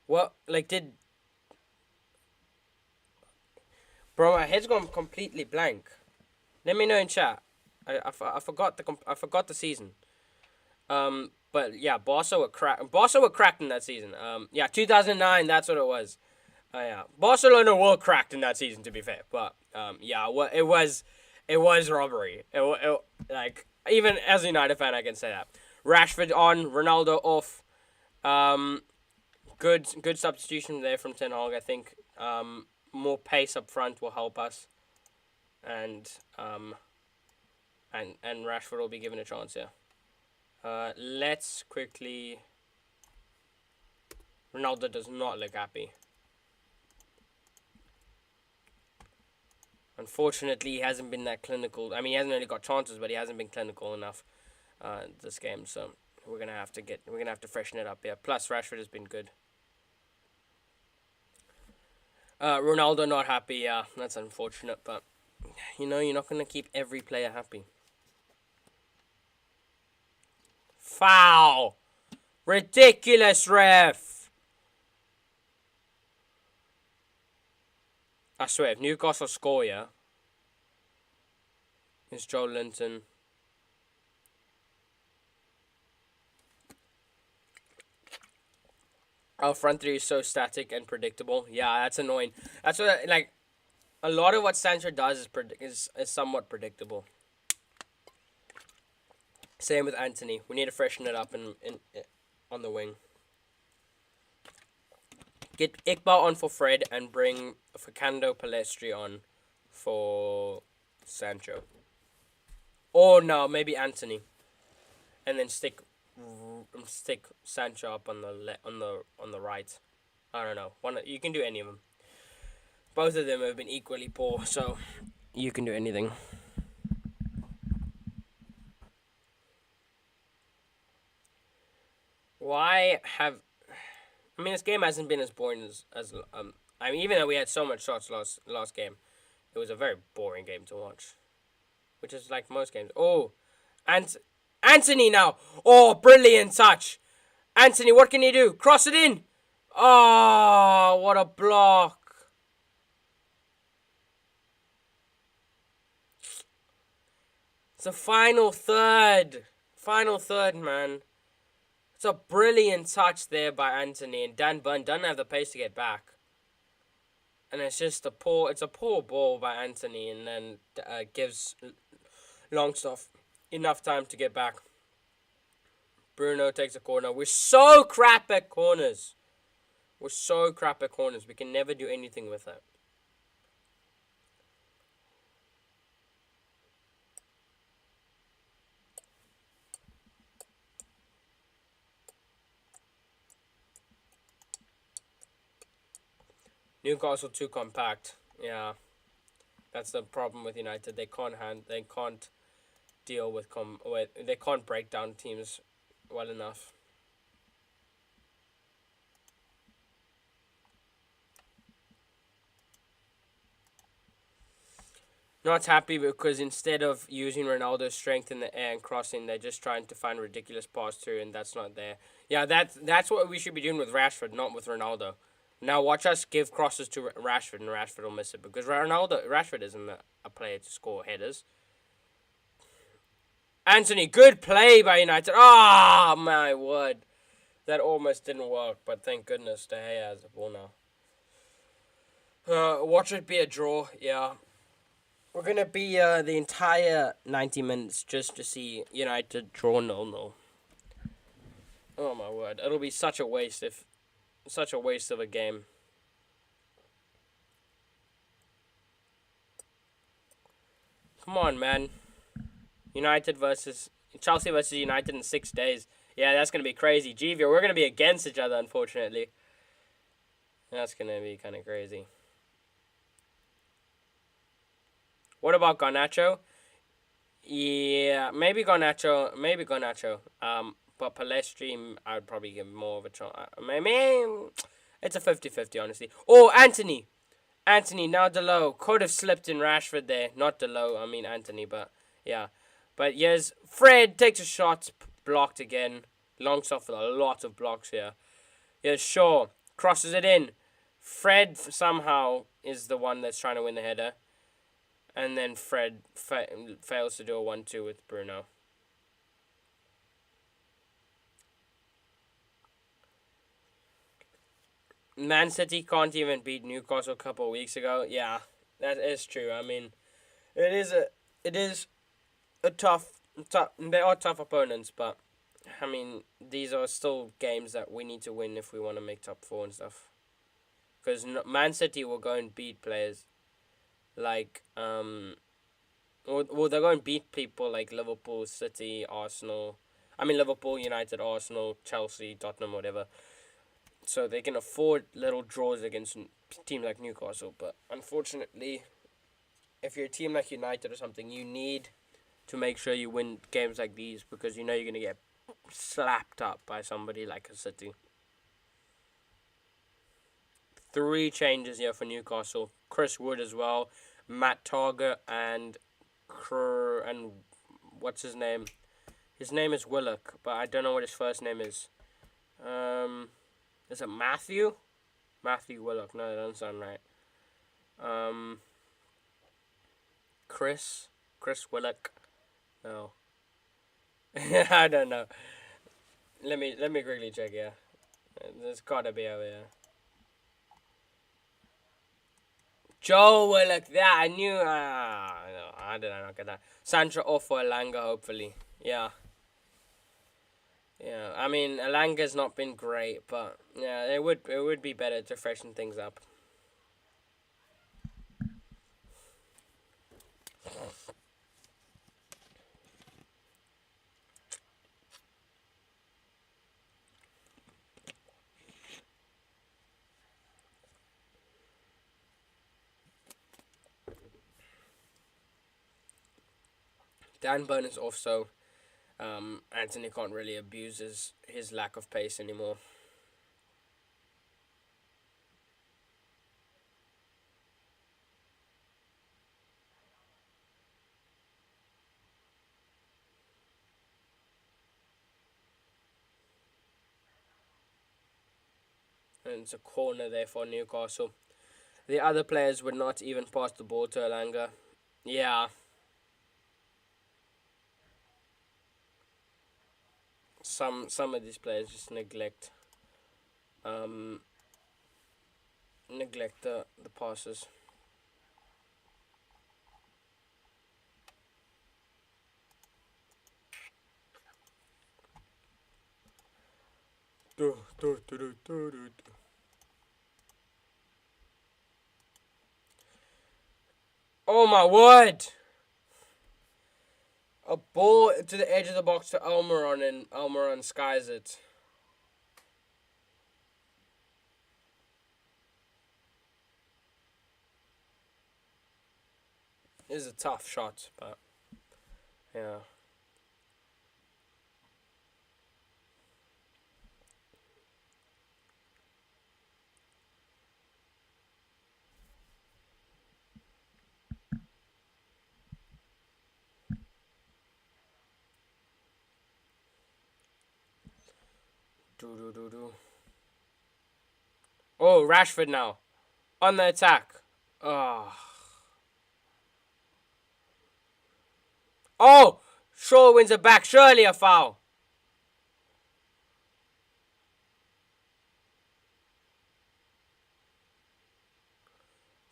what? Like, did? Bro, my head's gone completely blank. Let me know in chat. I forgot the season. But yeah, Barca were cracked in that season. Yeah, 2009. That's what it was. Yeah, Barcelona were cracked in that season. To be fair, but yeah, it was robbery. Like even as a United fan, I can say that. Rashford on, Ronaldo off. Good substitution there from Ten Hag. I think more pace up front will help us, and and Rashford will be given a chance here. Let's quickly. Ronaldo does not look happy. Unfortunately, he hasn't been that clinical. I mean, he hasn't really got chances, but he hasn't been clinical enough this game. So we're gonna have to freshen it up. Yeah. Plus, Rashford has been good. Ronaldo not happy. Yeah, that's unfortunate, but you're not gonna keep every player happy. Foul! Ridiculous, ref! I swear, if Newcastle score, yeah, it's Joe Linton. Our front three is so static and predictable. Yeah, that's annoying. That's what like. A lot of what Sancho does is somewhat predictable. Same with Anthony. We need to freshen it up in on the wing. Get Iqbal on for Fred and bring Fernando Palestri on for Sancho. Or no, maybe Anthony, and then stick Sancho up on the right. I don't know. You can do any of them. Both of them have been equally poor, so you can do anything. Why have? I mean, this game hasn't been as boring as I mean, even though we had so much shots last game, it was a very boring game to watch, which is like most games. Oh, and Anthony now. Oh, brilliant touch, Anthony. What can you do? Cross it in. Oh, what a block! It's a final third, man. It's a brilliant touch there by Anthony, and Dan Burn doesn't have the pace to get back. And it's just a poor ball by Anthony, and then gives Longstaff enough time to get back. Bruno takes a corner. We're so crap at corners. We can never do anything with it. Newcastle too compact. Yeah, that's the problem with United. They can't deal with they can't break down teams well enough. Not happy because instead of using Ronaldo's strength in the air and crossing, they're just trying to find ridiculous pass through, and that's not there. Yeah, that's what we should be doing with Rashford, not with Ronaldo. Now watch us give crosses to Rashford, and Rashford will miss it because Rashford isn't a player to score headers. Anthony, good play by United. Ah, my word, that almost didn't work, but thank goodness De Gea has the ball now. Watch it be a draw. Yeah. We're gonna be the entire 90 minutes just to see United draw 0-0. Oh my word! It'll be such a waste of a game. Come on, man. United versus Chelsea versus United in 6 days. Yeah, that's gonna be crazy. Givio, we're gonna be against each other, unfortunately. That's gonna be kind of crazy. What about Garnacho? Yeah, maybe Garnacho. Maybe Garnacho. But Palestri, I would probably give more of a chance. Maybe it's a 50-50, honestly. Oh, Anthony. Anthony, now Delo. Could have slipped in Rashford there. Not Delo, I mean Anthony, but yeah. But yes, Fred takes a shot, blocked again. Longsoft with a lot of blocks here. Yes, sure. Crosses it in. Fred somehow is the one that's trying to win the header. And then Fred fails to do a 1-2 with Bruno. Man City can't even beat Newcastle a couple of weeks ago. Yeah, that is true. I mean, it is a tough. They are tough opponents, but I mean, these are still games that we need to win if we want to make top four and stuff. Because Man City will go and beat players like well, they're going to beat people like Liverpool, City, Arsenal. I mean, Liverpool, United, Arsenal, Chelsea, Tottenham, whatever. So they can afford little draws against teams like Newcastle. But unfortunately, if you're a team like United or something, you need to make sure you win games like these because you know you're going to get slapped up by somebody like a City. 3 changes here for Newcastle. Chris Wood as well, Matt Target, and what's his name? His name is Willock, but I don't know what his first name is. Is it Matthew? Matthew Willock. No, that doesn't sound right. Chris Willock. No. I don't know. Let me quickly check. Yeah, there's gotta be over here. Joe Willock. Yeah, I knew. No, I did not get that. Sancho off for Elanga, hopefully. Yeah. Yeah, I mean, Elanga's not been great, but yeah, it would be better to freshen things up. Dan Burn is off, so Anthony can't really abuse his lack of pace anymore. And it's a corner there for Newcastle. The other players would not even pass the ball to Elanga. Yeah. Some of these players just um neglect the passes. Oh my word! A ball to the edge of the box to Almiron, and Almiron skies it. It is a tough shot, but yeah. Do. Oh, Rashford now on the attack. Oh. Oh, Shaw wins it back. Surely a foul.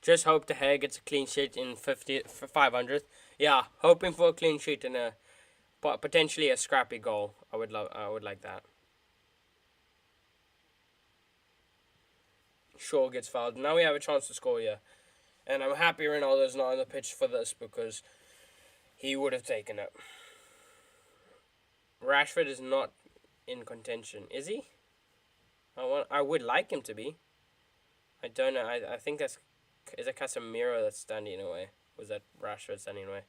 Just hope De Gea gets a clean sheet in 500th. Yeah, hoping for a clean sheet and a potentially a scrappy goal. I would like that. Shaw gets fouled. Now we have a chance to score here. And I'm happy Ronaldo's not on the pitch for this because he would have taken it. Rashford is not in contention, is he? I would like him to be. I don't know. I think that's... Is it Casemiro that's standing in the way? Was that Rashford standing in the way?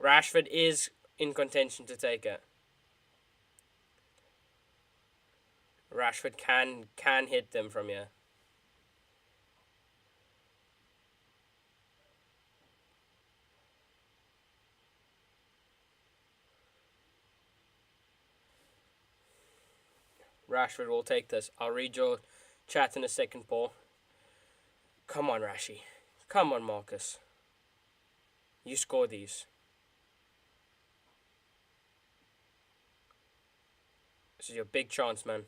Rashford is in contention to take it. Rashford can hit them from here. Rashford will take this. I'll read your chat in a second, Paul. Come on, Rashi. Come on, Marcus. You score these. This is your big chance, man.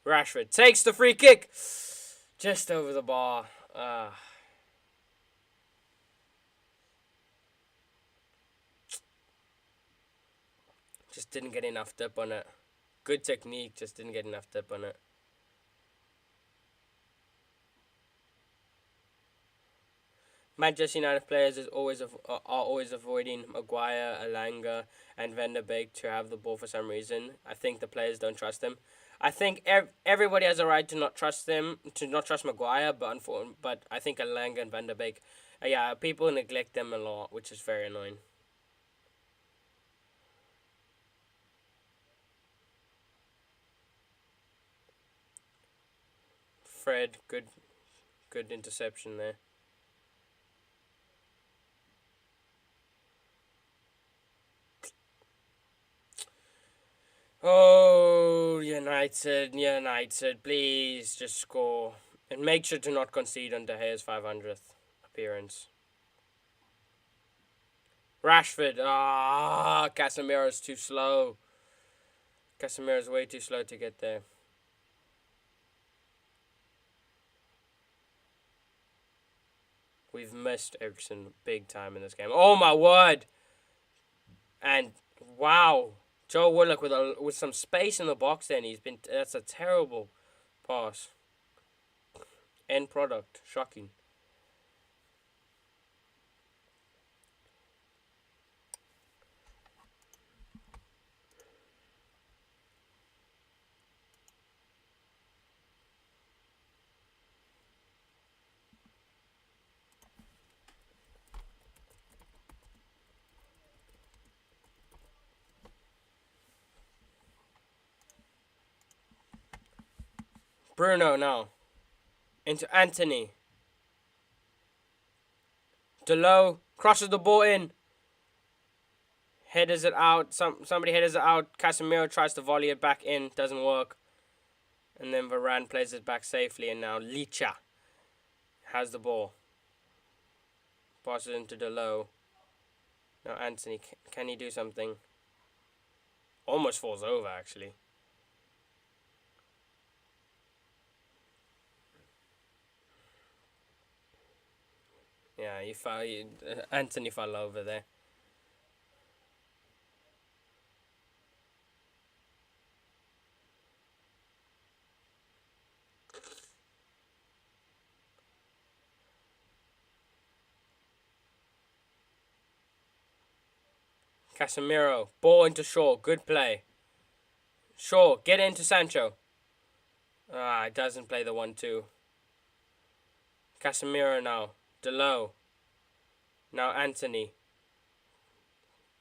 Rashford takes the free kick. Just over the bar. Just didn't get enough dip on it. Good technique, just didn't get enough dip on it. Manchester United players are always avoiding Maguire, Alanga, and Van der Beek to have the ball for some reason. I think the players don't trust them. I think everybody has a right to not trust them, to not trust Maguire, but I think Alanga and Van der Beek, yeah, people neglect them a lot, which is very annoying. Fred, good interception there. Oh, United, please just score. And make sure to not concede on De Gea's 500th appearance. Rashford, Casemiro's too slow. Casemiro's way too slow to get there. We've missed Eriksen big time in this game. Oh my word! And wow, Joe Willock with some space in the box. Then that's a terrible pass. End product, shocking. Bruno now. Into Anthony. Delo crosses the ball in. Headers it out. Somebody headers it out. Casemiro tries to volley it back in. Doesn't work. And then Varane plays it back safely. And now Licha has the ball. Passes into Delo. Now Anthony. Can he do something? Almost falls over, actually. Yeah, Anthony fell over there. Casemiro, ball into Shaw, good play. Shaw, get into Sancho. It doesn't play the 1-2. Casemiro now. Delo. Now Anthony.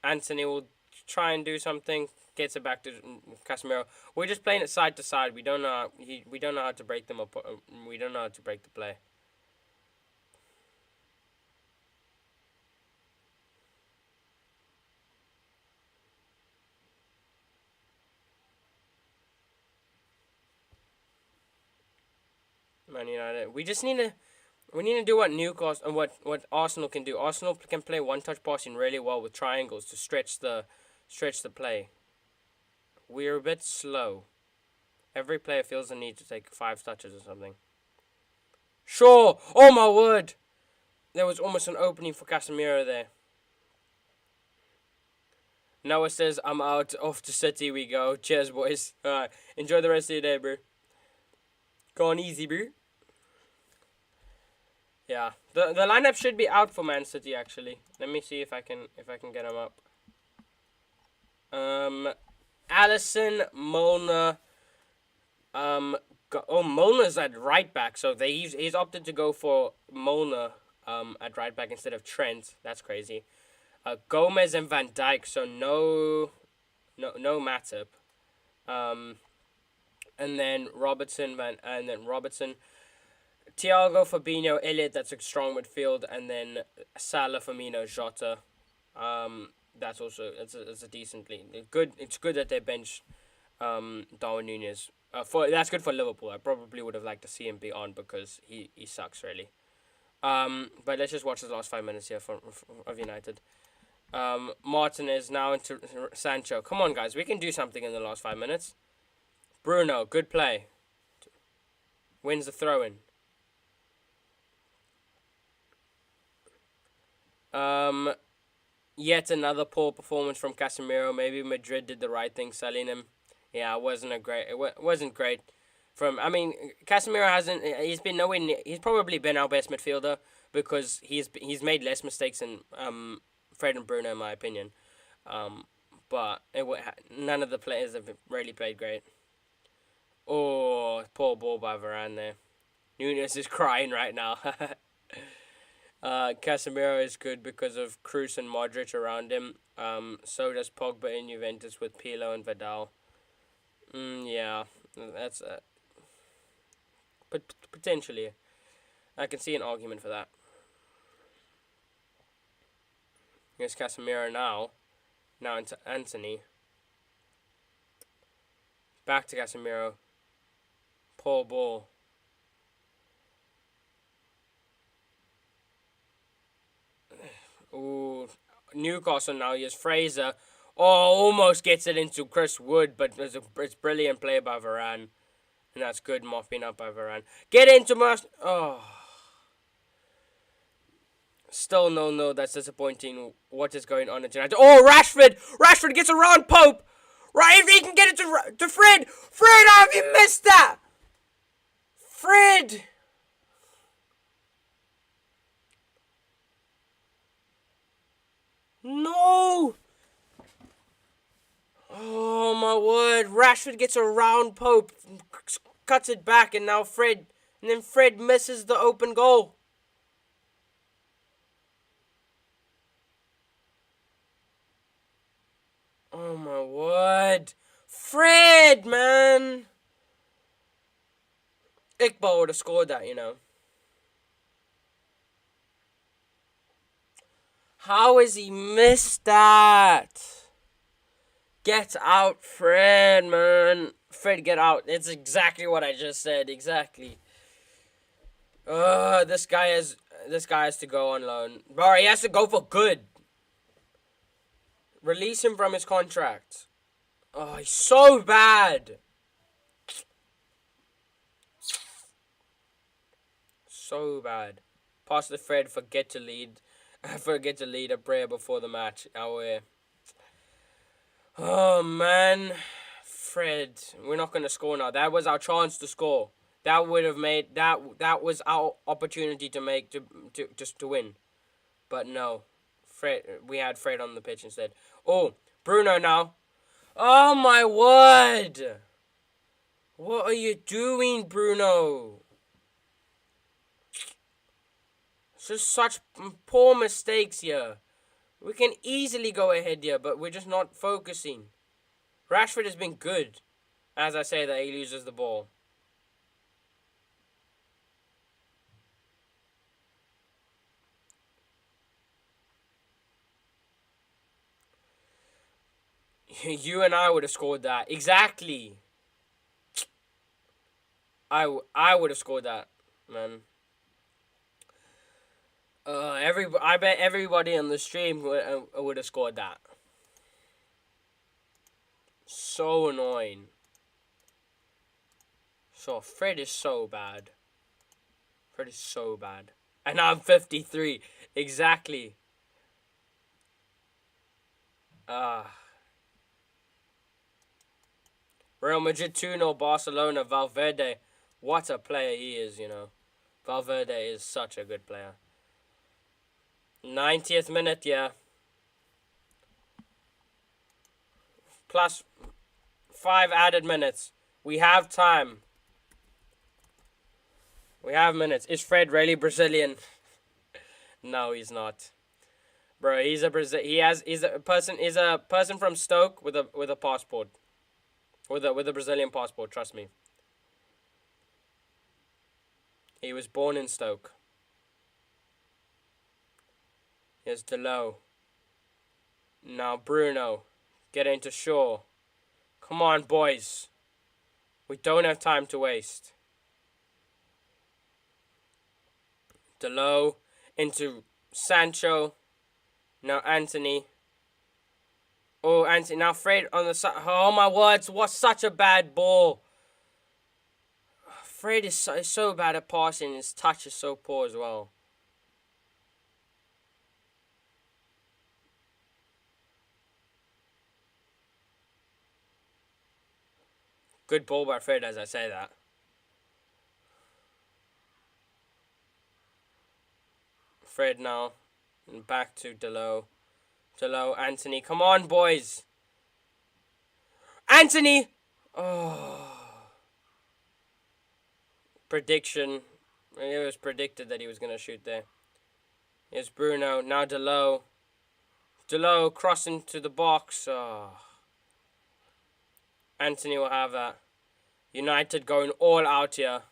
Anthony will try and do something. Gets it back to Casemiro. We're just playing it side to side. We don't know. We don't know how to break them up. We don't know how to break the play. Man United. We need to do what Newcastle and what Arsenal can do. Arsenal can play one-touch passing really well with triangles to stretch the play. We're a bit slow. Every player feels the need to take 5 touches or something. Sure. Oh my word. There was almost an opening for Casemiro there. Noah says, I'm out. Off to City we go. Cheers, boys. Alright. Enjoy the rest of your day, bro. Go on easy, bro. Yeah. The lineup should be out for Man City, actually. Let me see if I can get them up. Allison, Milner. Milner's at right back, so he's opted to go for Milner at right back instead of Trent. That's crazy. Gomez and Van Dijk, so no Matip. And then Robertson, Thiago, Fabinho, Elliott. That's a strong midfield, and then Salah, Firmino, Jota. That's also it's a decently good. It's good that they benched Darwin Nunez. That's good for Liverpool. I probably would have liked to see him be on because he sucks really. But let's just watch the last 5 minutes here of United. Martinez now into Sancho. Come on, guys, we can do something in the last 5 minutes. Bruno, good play. Wins the throw-in. Yet another poor performance from Casemiro. Maybe Madrid did the right thing selling him. Yeah, it wasn't great. Casemiro hasn't. He's been nowhere near. He's probably been our best midfielder because he's made less mistakes than Fred and Bruno, in my opinion. But none of the players have really played great. Oh, poor ball by Varane there. Nunez is crying right now. Casemiro is good because of Kroos and Modric around him. So does Pogba in Juventus with Pirlo and Vidal. Yeah, that's potentially. I can see an argument for that. Here's Casemiro now. Now into Anthony. Back to Casemiro. Poor ball. Ooh, Newcastle now. Here's Fraser. Oh, almost gets it into Chris Wood, but it's brilliant play by Varane. And that's good mopping up by Varane. Get into Oh. Still no. That's disappointing. What is going on at United? Oh, Rashford! Rashford gets around Pope! Right, if he can get it to Fred! Fred, how have you missed that? Fred! No! Oh my word! Rashford gets around Pope, cuts it back, and now Fred misses the open goal. Oh my word! Fred, man! Iqbal would have scored that, you know. How has he missed that? Get out, Fred, man. Fred, get out. It's exactly what I just said. Exactly. This guy has to go on loan. Bro, he has to go for good. Release him from his contract. Oh, he's so bad. So bad. Pass to Fred. Forget to lead a prayer before the match. Oh, man. Fred, we're not going to score now. That was our chance to score. That would have made... That was our opportunity to win. But no. Fred, we had Fred on the pitch instead. Oh, Bruno now. Oh, my word. What are you doing, Bruno? Just such poor mistakes here. We can easily go ahead here, but we're just not focusing. Rashford has been good. As I say that, he loses the ball. You and I would have scored that. Exactly. I would have scored that, man. I bet everybody on the stream would have scored that. So annoying. So Fred is so bad. Fred is so bad. And I'm 53. Exactly. Real Madrid 2-0 Barcelona. Valverde. What a player he is, you know. Valverde is such a good player. 90th minute, yeah. Plus 5 added minutes. We have time. We have minutes. Is Fred really Brazilian? No, he's not. Bro, he's a person from Stoke with a passport. With a Brazilian passport, trust me. He was born in Stoke. Here's Delo. Now Bruno. Get into Shaw. Come on, boys. We don't have time to waste. Delo into Sancho. Now Anthony. Oh, Anthony. Now Fred on the side. Oh, my words. What such a bad ball. Fred is so bad at passing. His touch is so poor as well. Good ball by Fred as I say that. Fred now. And back to Delo. Delo, Anthony. Come on, boys. Anthony! Oh. Prediction. It was predicted that he was going to shoot there. Here's Bruno. Now Delo. Delo crossing to the box. Oh. Anthony will have that. United going all out here.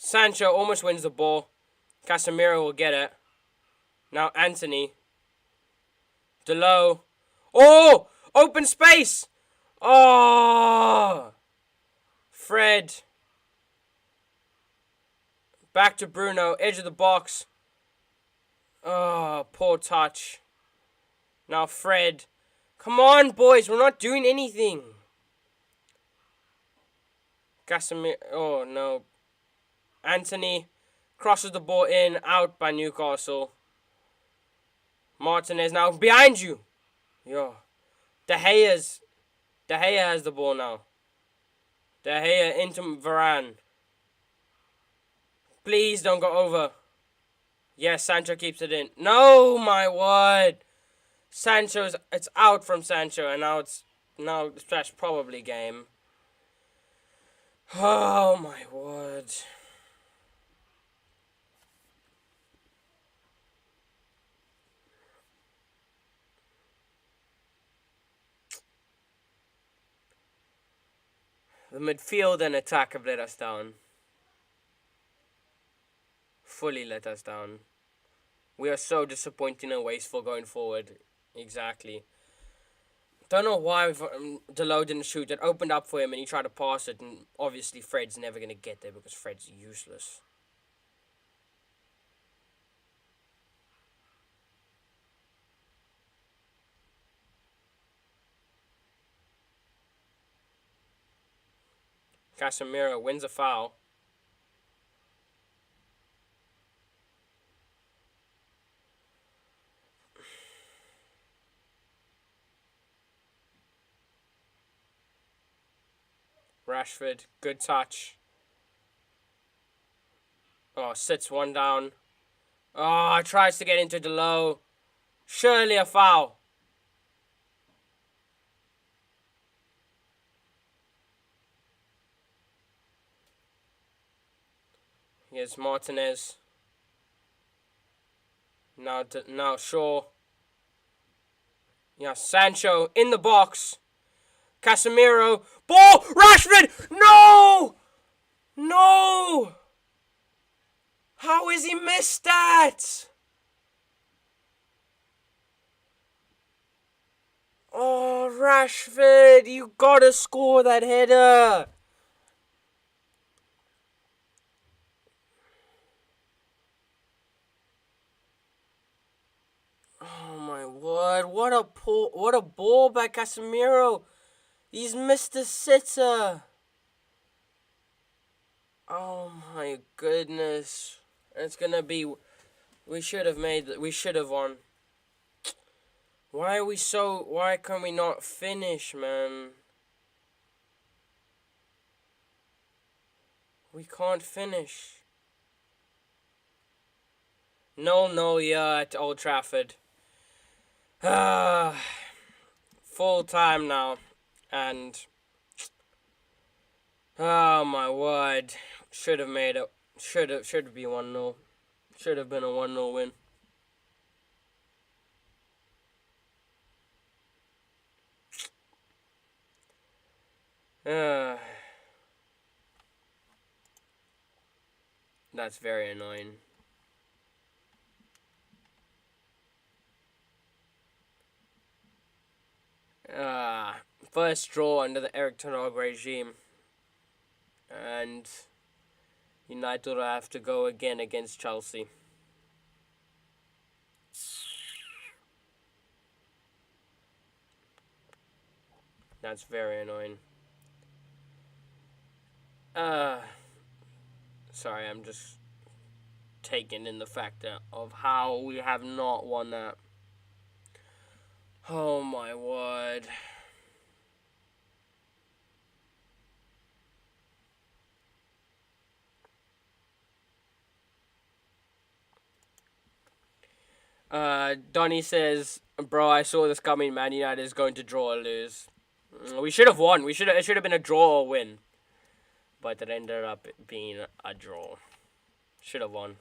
Sancho almost wins the ball. Casemiro will get it. Now Anthony. Delo. Oh! Open space! Oh! Fred. Back to Bruno. Edge of the box. Oh, poor touch. Now Fred. Come on, boys. We're not doing anything. Casemiro. Oh, no. Anthony crosses the ball in. Out by Newcastle. Martinez now behind you. Yo. De Gea has the ball now. De Gea into Varane. Please don't go over. Yes, Sancho keeps it in. No, my word. It's out from Sancho, and now that's probably game. Oh my word. The midfield and attack have let us down. Fully let us down. We are so disappointing and wasteful going forward. Exactly. Don't know why Delo didn't shoot. It opened up for him and he tried to pass it. And obviously Fred's never going to get there because Fred's useless. Casemiro wins a foul. Rashford, good touch. Oh, sits one down. Oh, tries to get into Delo. Surely a foul. Here's Martinez. Now Shaw. Yeah, Sancho in the box. Casemiro. Ball! Rashford! No! No! How has he missed that? Oh, Rashford, you gotta score that header. Oh my word! What a ball by Casemiro! He's Mr. Sitter. Oh my goodness! It's gonna be. We should have won. Why can we not finish, man? We can't finish. No, yeah, at Old Trafford. Full time now, and oh my word, should have made it. Should be 1-0. Should have been a 1-0 win. That's very annoying. First draw under the Eric Ten Hag regime, and United will have to go again against Chelsea. That's very annoying. Sorry, I'm just taking in the fact of how we have not won that. Oh my word. Donny says, bro, I saw this coming. Man United is going to draw or lose. We should have won. It should have been a draw or win. But it ended up being a draw. Should have won.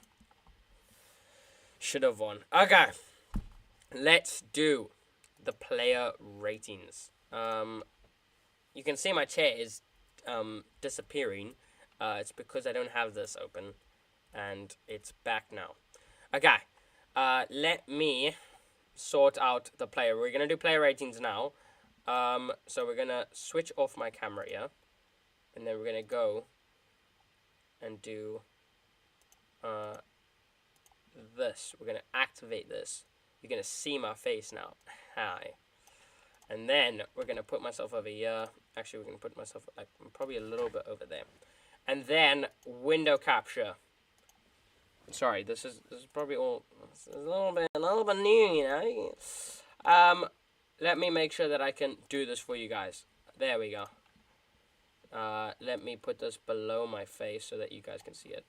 Okay. Let's do the player ratings. You can see my chair is disappearing. It's because I don't have this open. And it's back now. Okay. Let me sort out the player. We're going to do player ratings now. So we're going to switch off my camera here. And then we're going to go and do this. We're going to activate this. You're going to see my face now. Hi. And then we're going to put myself over here. Actually, we're going to put myself like probably a little bit over there. And then window capture. Sorry, this is probably all a little bit new, you know. Let me make sure that I can do this for you guys. There we go. Let me put this below my face so that you guys can see it.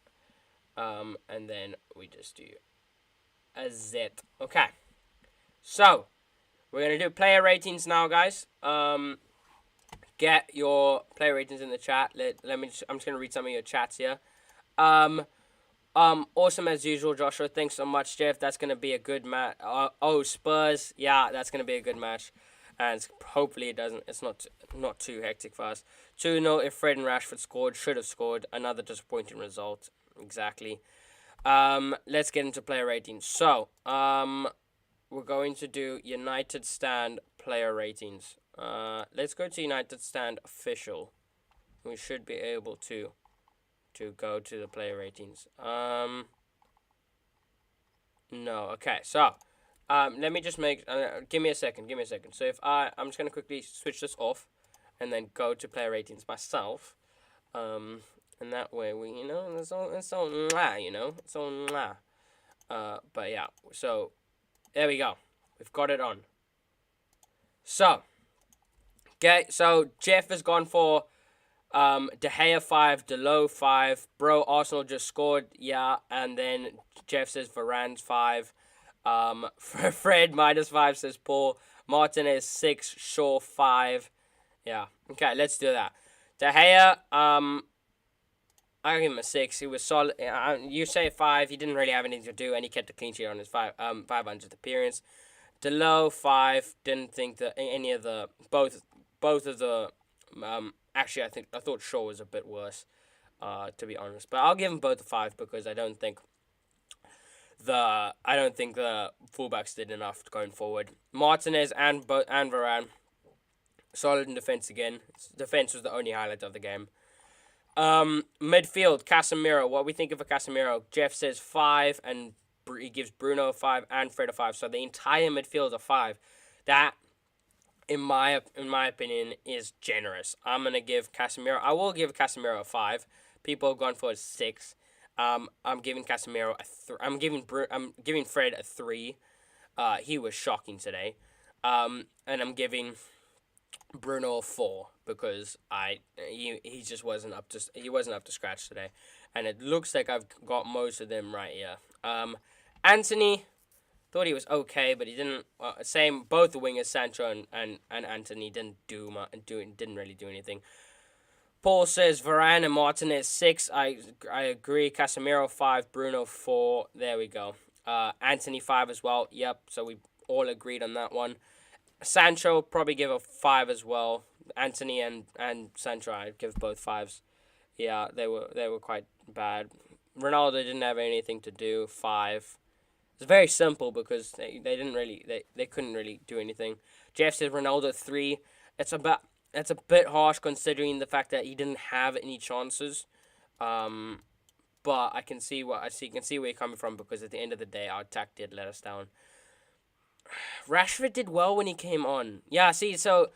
And then we just do a Z. Okay. So, we're going to do player ratings now, guys. Get your player ratings in the chat. I'm just going to read some of your chats here. Awesome as usual, Joshua. Thanks so much, Jeff. That's going to be a good match. Spurs. Yeah, that's going to be a good match. And hopefully it's not too hectic for us. 2-0 if Fred and Rashford scored. Should have scored. Another disappointing result. Exactly. Let's get into player ratings. So, we're going to do United Stand player ratings. Let's go to United Stand official. We should be able to go to the player ratings. No. Okay. So, let me just make. Give me a second. So if I'm just gonna quickly switch this off, and then go to player ratings myself. And that way it's all it's all. But yeah. So, there we go. We've got it on. So, okay. So Jeff has gone for De Gea 5, Delo 5. Bro, Arsenal just scored. Yeah, and then Jeff says Varane's 5. Fred -5 says Paul. Martinez 6. Shaw 5. Yeah. Okay, let's do that. De Gea, I give him a 6. He was solid. You say 5. He didn't really have anything to do, and he kept a clean sheet on his 500th appearance. Delo 5. Didn't think that any of the both of the actually I thought Shaw was a bit worse, to be honest. But I'll give them both a 5 because I don't think the fullbacks did enough going forward. Martinez and Varane, solid in defense again. Defense was the only highlight of the game. Midfield, Casemiro. What we think of a Casemiro? Jeff says 5 and he gives Bruno a 5 and Fred a 5. So the entire midfield a 5. That, in my opinion, is generous. I'm gonna give Casemiro. I will give Casemiro a 5. People have gone for a 6. I'm giving Casemiro a I'm giving Fred a 3. He was shocking today. And I'm giving Bruno a 4 because he just wasn't up to scratch today, and it looks like I've got most of them right here. Anthony, thought he was okay, but he didn't. Same, both the wingers, Sancho and Anthony didn't didn't really do anything. Paul says Varane and Martinez 6. I agree. Casemiro 5, Bruno 4. There we go. Anthony 5 as well. Yep. So we all agreed on that one. Sancho probably give a 5 as well. Anthony and Sancho, I'd give both 5s. Yeah, they were quite bad. Ronaldo didn't have anything to do. 5. It's very simple because they couldn't really do anything. Jeff says Ronaldo 3. It's a bit harsh considering the fact that he didn't have any chances. But I can see where you're coming from, because at the end of the day our attack did let us down. Rashford did well when he came on. Yeah, see, so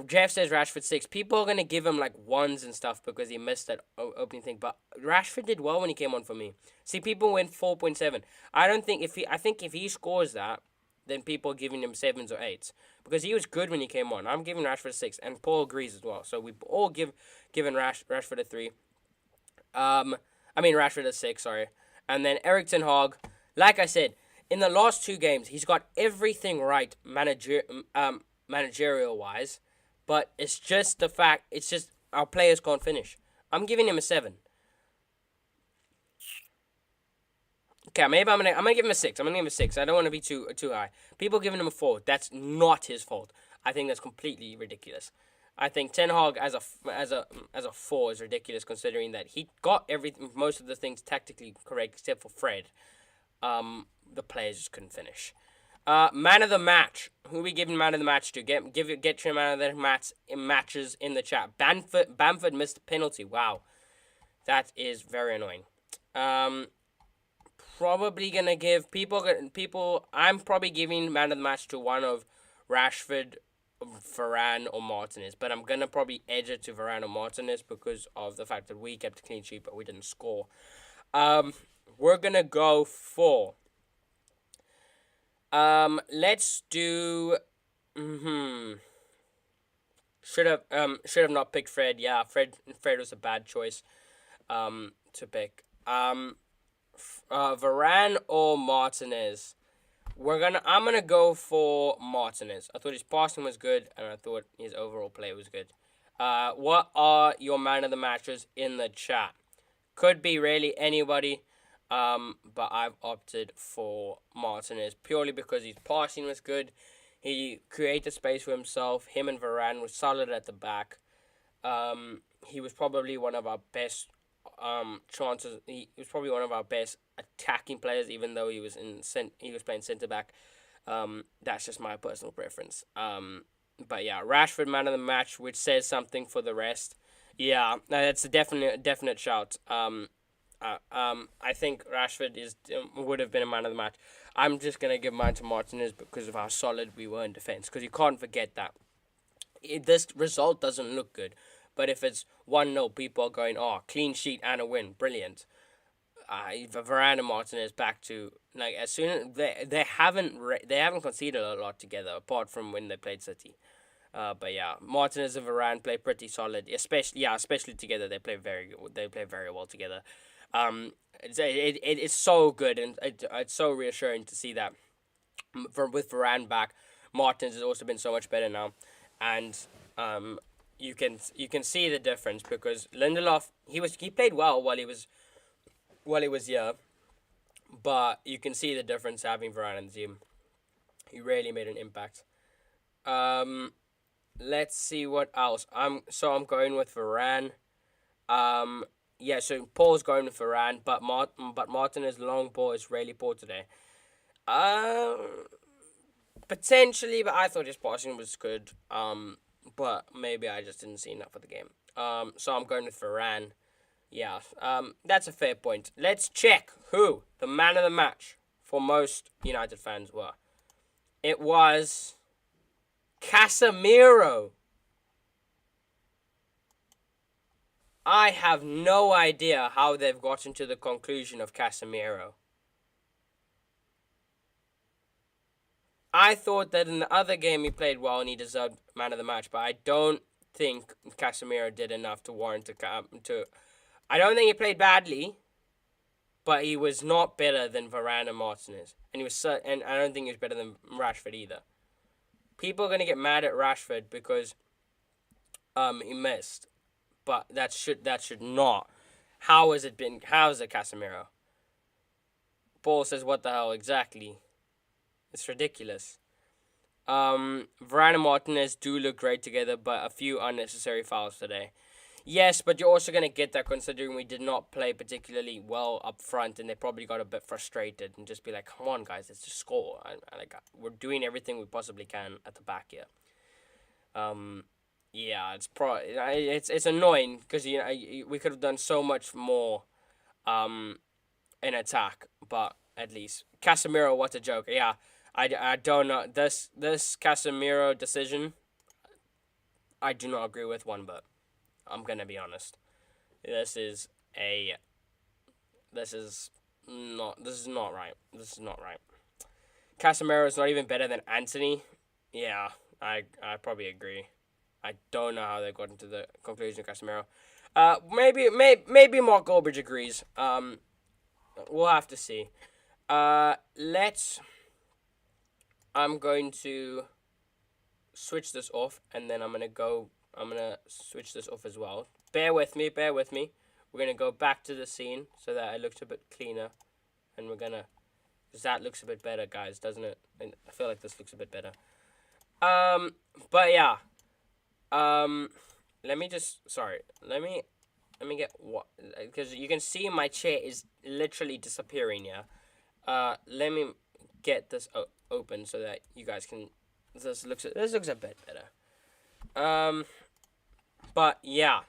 Jeff says Rashford 6. People are going to give him like 1s and stuff because he missed that opening thing. But Rashford did well when he came on for me. See, people went 4.7. I think if he scores that, then people are giving him 7s or 8s. Because he was good when he came on. I'm giving Rashford a 6. And Paul agrees as well. So we all given Rashford a 3. Rashford a 6, sorry. And then Eric Ten Hag, like I said, in the last 2 games, he's got everything right managerial-wise, but it's just our players can't finish. I'm giving him a 7. Okay, maybe I'm gonna give him a 6. I'm gonna give him a 6. I don't want to be too high. People giving him a 4. That's not his fault. I think that's completely ridiculous. I think Ten Hag as a 4 is ridiculous, considering that he got most of the things tactically correct except for Fred. The players just couldn't finish. Man of the match. Who are we giving man of the match to? Get your man of the matches in the chat. Bamford missed a penalty. Wow, that is very annoying. Probably gonna give people. I'm probably giving man of the match to one of Rashford, Varane, or Martinez, but I'm gonna probably edge it to Varane or Martinez because of the fact that we kept a clean sheet but we didn't score. We're gonna go for. Let's do. Should have not picked Fred. Yeah, Fred was a bad choice. To pick. Varane or Martinez. I'm gonna go for Martinez. I thought his passing was good, and I thought his overall play was good. What are your man of the matches in the chat? Could be really anybody. But I've opted for Martinez purely because his passing was good. He created space for himself. Him and Varane were solid at the back. He was probably one of our best chances. He was probably one of our best attacking players, even though he was playing centre back. That's just my personal preference. But yeah, Rashford man of the match, which says something for the rest. Yeah, that's a definite shout. I think Rashford would have been a man of the match. I'm just going to give mine to Martinez because of how solid we were in defence. Because you can't forget that. This result doesn't look good. But if it's 1-0, people are going, clean sheet and a win. Brilliant. Varane and Martinez back to, like, as soon as they haven't conceded a lot together, apart from when they played City. But yeah, Martinez and Varane play pretty solid, especially together. They play very well together. It's so good, and it's so reassuring to see that with Varane back, Martins has also been so much better now, and you can see the difference because Lindelof he played well while he was here, but you can see the difference having Varane in the team. He really made an impact. Let's see what else. I'm going with Varane. Yeah, so Paul's going with Varane, but Martinez's long ball is really poor today. Potentially, but I thought his passing was good. But maybe I just didn't see enough of the game. So I'm going with Varane. Yeah, that's a fair point. Let's check who the man of the match for most United fans were. It was Casemiro. I have no idea how they've gotten to the conclusion of Casemiro. I thought that in the other game he played well and he deserved man of the match, but I don't think Casemiro did enough to warrant to. I don't think he played badly, but he was not better than Varane and Martinez, and and I don't think he was better than Rashford either. People are gonna get mad at Rashford because he missed, but that should not. How has it been? How is it Casemiro? Paul says, "What the hell exactly?" It's ridiculous. Varane and Martinez do look great together, but a few unnecessary fouls today. Yes, but you're also going to get that considering we did not play particularly well up front, and they probably got a bit frustrated and just be like, come on, guys, let's just score. We're doing everything we possibly can at the back here. Yeah, it's annoying because we could have done so much more in attack, but at least Casemiro, what a joke. Yeah, I don't know this Casemiro decision. I do not agree with one bit. I'm gonna be honest. This is not right. This is not right. Casemiro is not even better than Anthony. Yeah, I probably agree. I don't know how they got into the conclusion of Casemiro. Maybe Mark Goldbridge agrees. We'll have to see. I'm going to switch this off, and then I'm gonna switch this off as well. Bear with me. We're gonna go back to the scene so that it looks a bit cleaner, and because that looks a bit better, guys, doesn't it? And I feel like this looks a bit better. But yeah. Let me get what, because you can see my chair is literally disappearing. Yeah. Let me get this open so that you guys can. This looks a bit better. But yeah.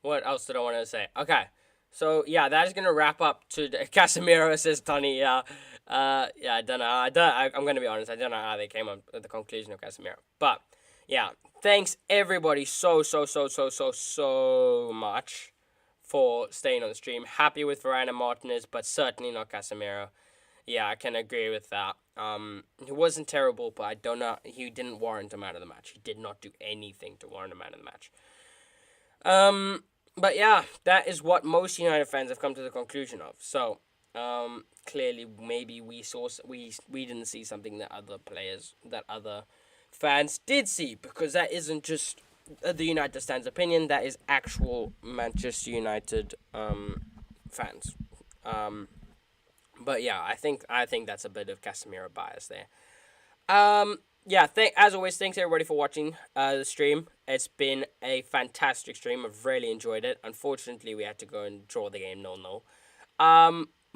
What else did I want to say? Okay. So yeah, that is gonna wrap up to Casemiro, says Tony. Yeah. Yeah, I don't know. I'm gonna be honest. I don't know how they came up with the conclusion of Casemiro. But yeah, thanks everybody so much for staying on the stream. Happy with Varane and Martinez, but certainly not Casemiro. Yeah, I can agree with that. He wasn't terrible, but I don't know. He didn't warrant a man of the match. He did not do anything to warrant a man of the match. But yeah, that is what most United fans have come to the conclusion of. So, clearly, maybe we didn't see something that other fans did see, because that isn't just the United stands opinion. That is actual Manchester United fans. But yeah, I think that's a bit of Casemiro bias there. Yeah, as always, thanks everybody for watching the stream. It's been a fantastic stream. I've really enjoyed it. Unfortunately, we had to go and draw the game 0-0.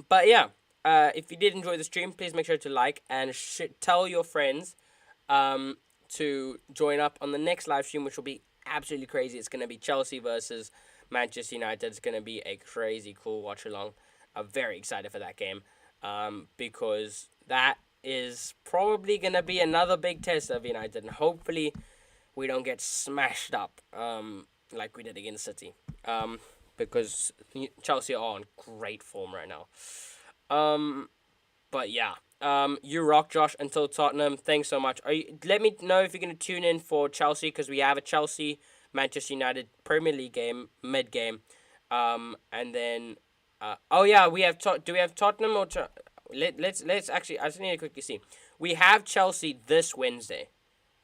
But yeah, if you did enjoy the stream, please make sure to like and tell your friends to join up on the next live stream, which will be absolutely crazy. It's going to be Chelsea versus Manchester United. It's going to be a crazy cool watch along. I'm very excited for that game because that is probably going to be another big test of United, and hopefully we don't get smashed up like we did against City, because Chelsea are on great form right now. But yeah, you rock, Josh, until Tottenham. Thanks so much. Let me know if you're going to tune in for Chelsea, because we have a Chelsea Manchester United Premier League game mid game, and then oh yeah, we have do we have Tottenham or let's actually, I just need to quickly see. We have Chelsea this Wednesday.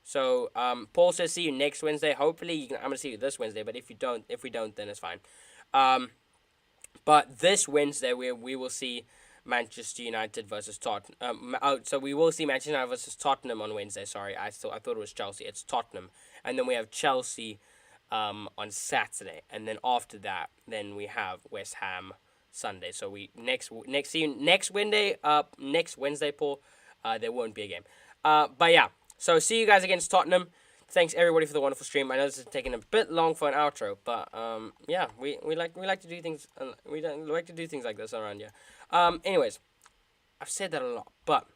So Paul says see you next Wednesday. Hopefully I'm gonna see you this Wednesday, but if we don't, then it's fine. But this Wednesday we will see Manchester United versus Tottenham. So we will see Manchester United versus Tottenham on Wednesday. Sorry, I thought it was Chelsea. It's Tottenham, and then we have Chelsea on Saturday, and then after that, then we have West Ham Sunday. So we next Wednesday. Next Wednesday, Paul. There won't be a game. But yeah. So see you guys against Tottenham. thanks everybody for the wonderful stream. I know this is taking a bit long for an outro, but yeah, we like to do things. We don't like to do things like this around here. Anyways, I've said that a lot, but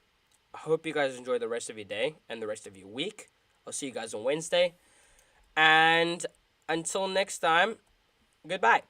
I hope you guys enjoy the rest of your day and the rest of your week. I'll see you guys on Wednesday, and until next time, goodbye.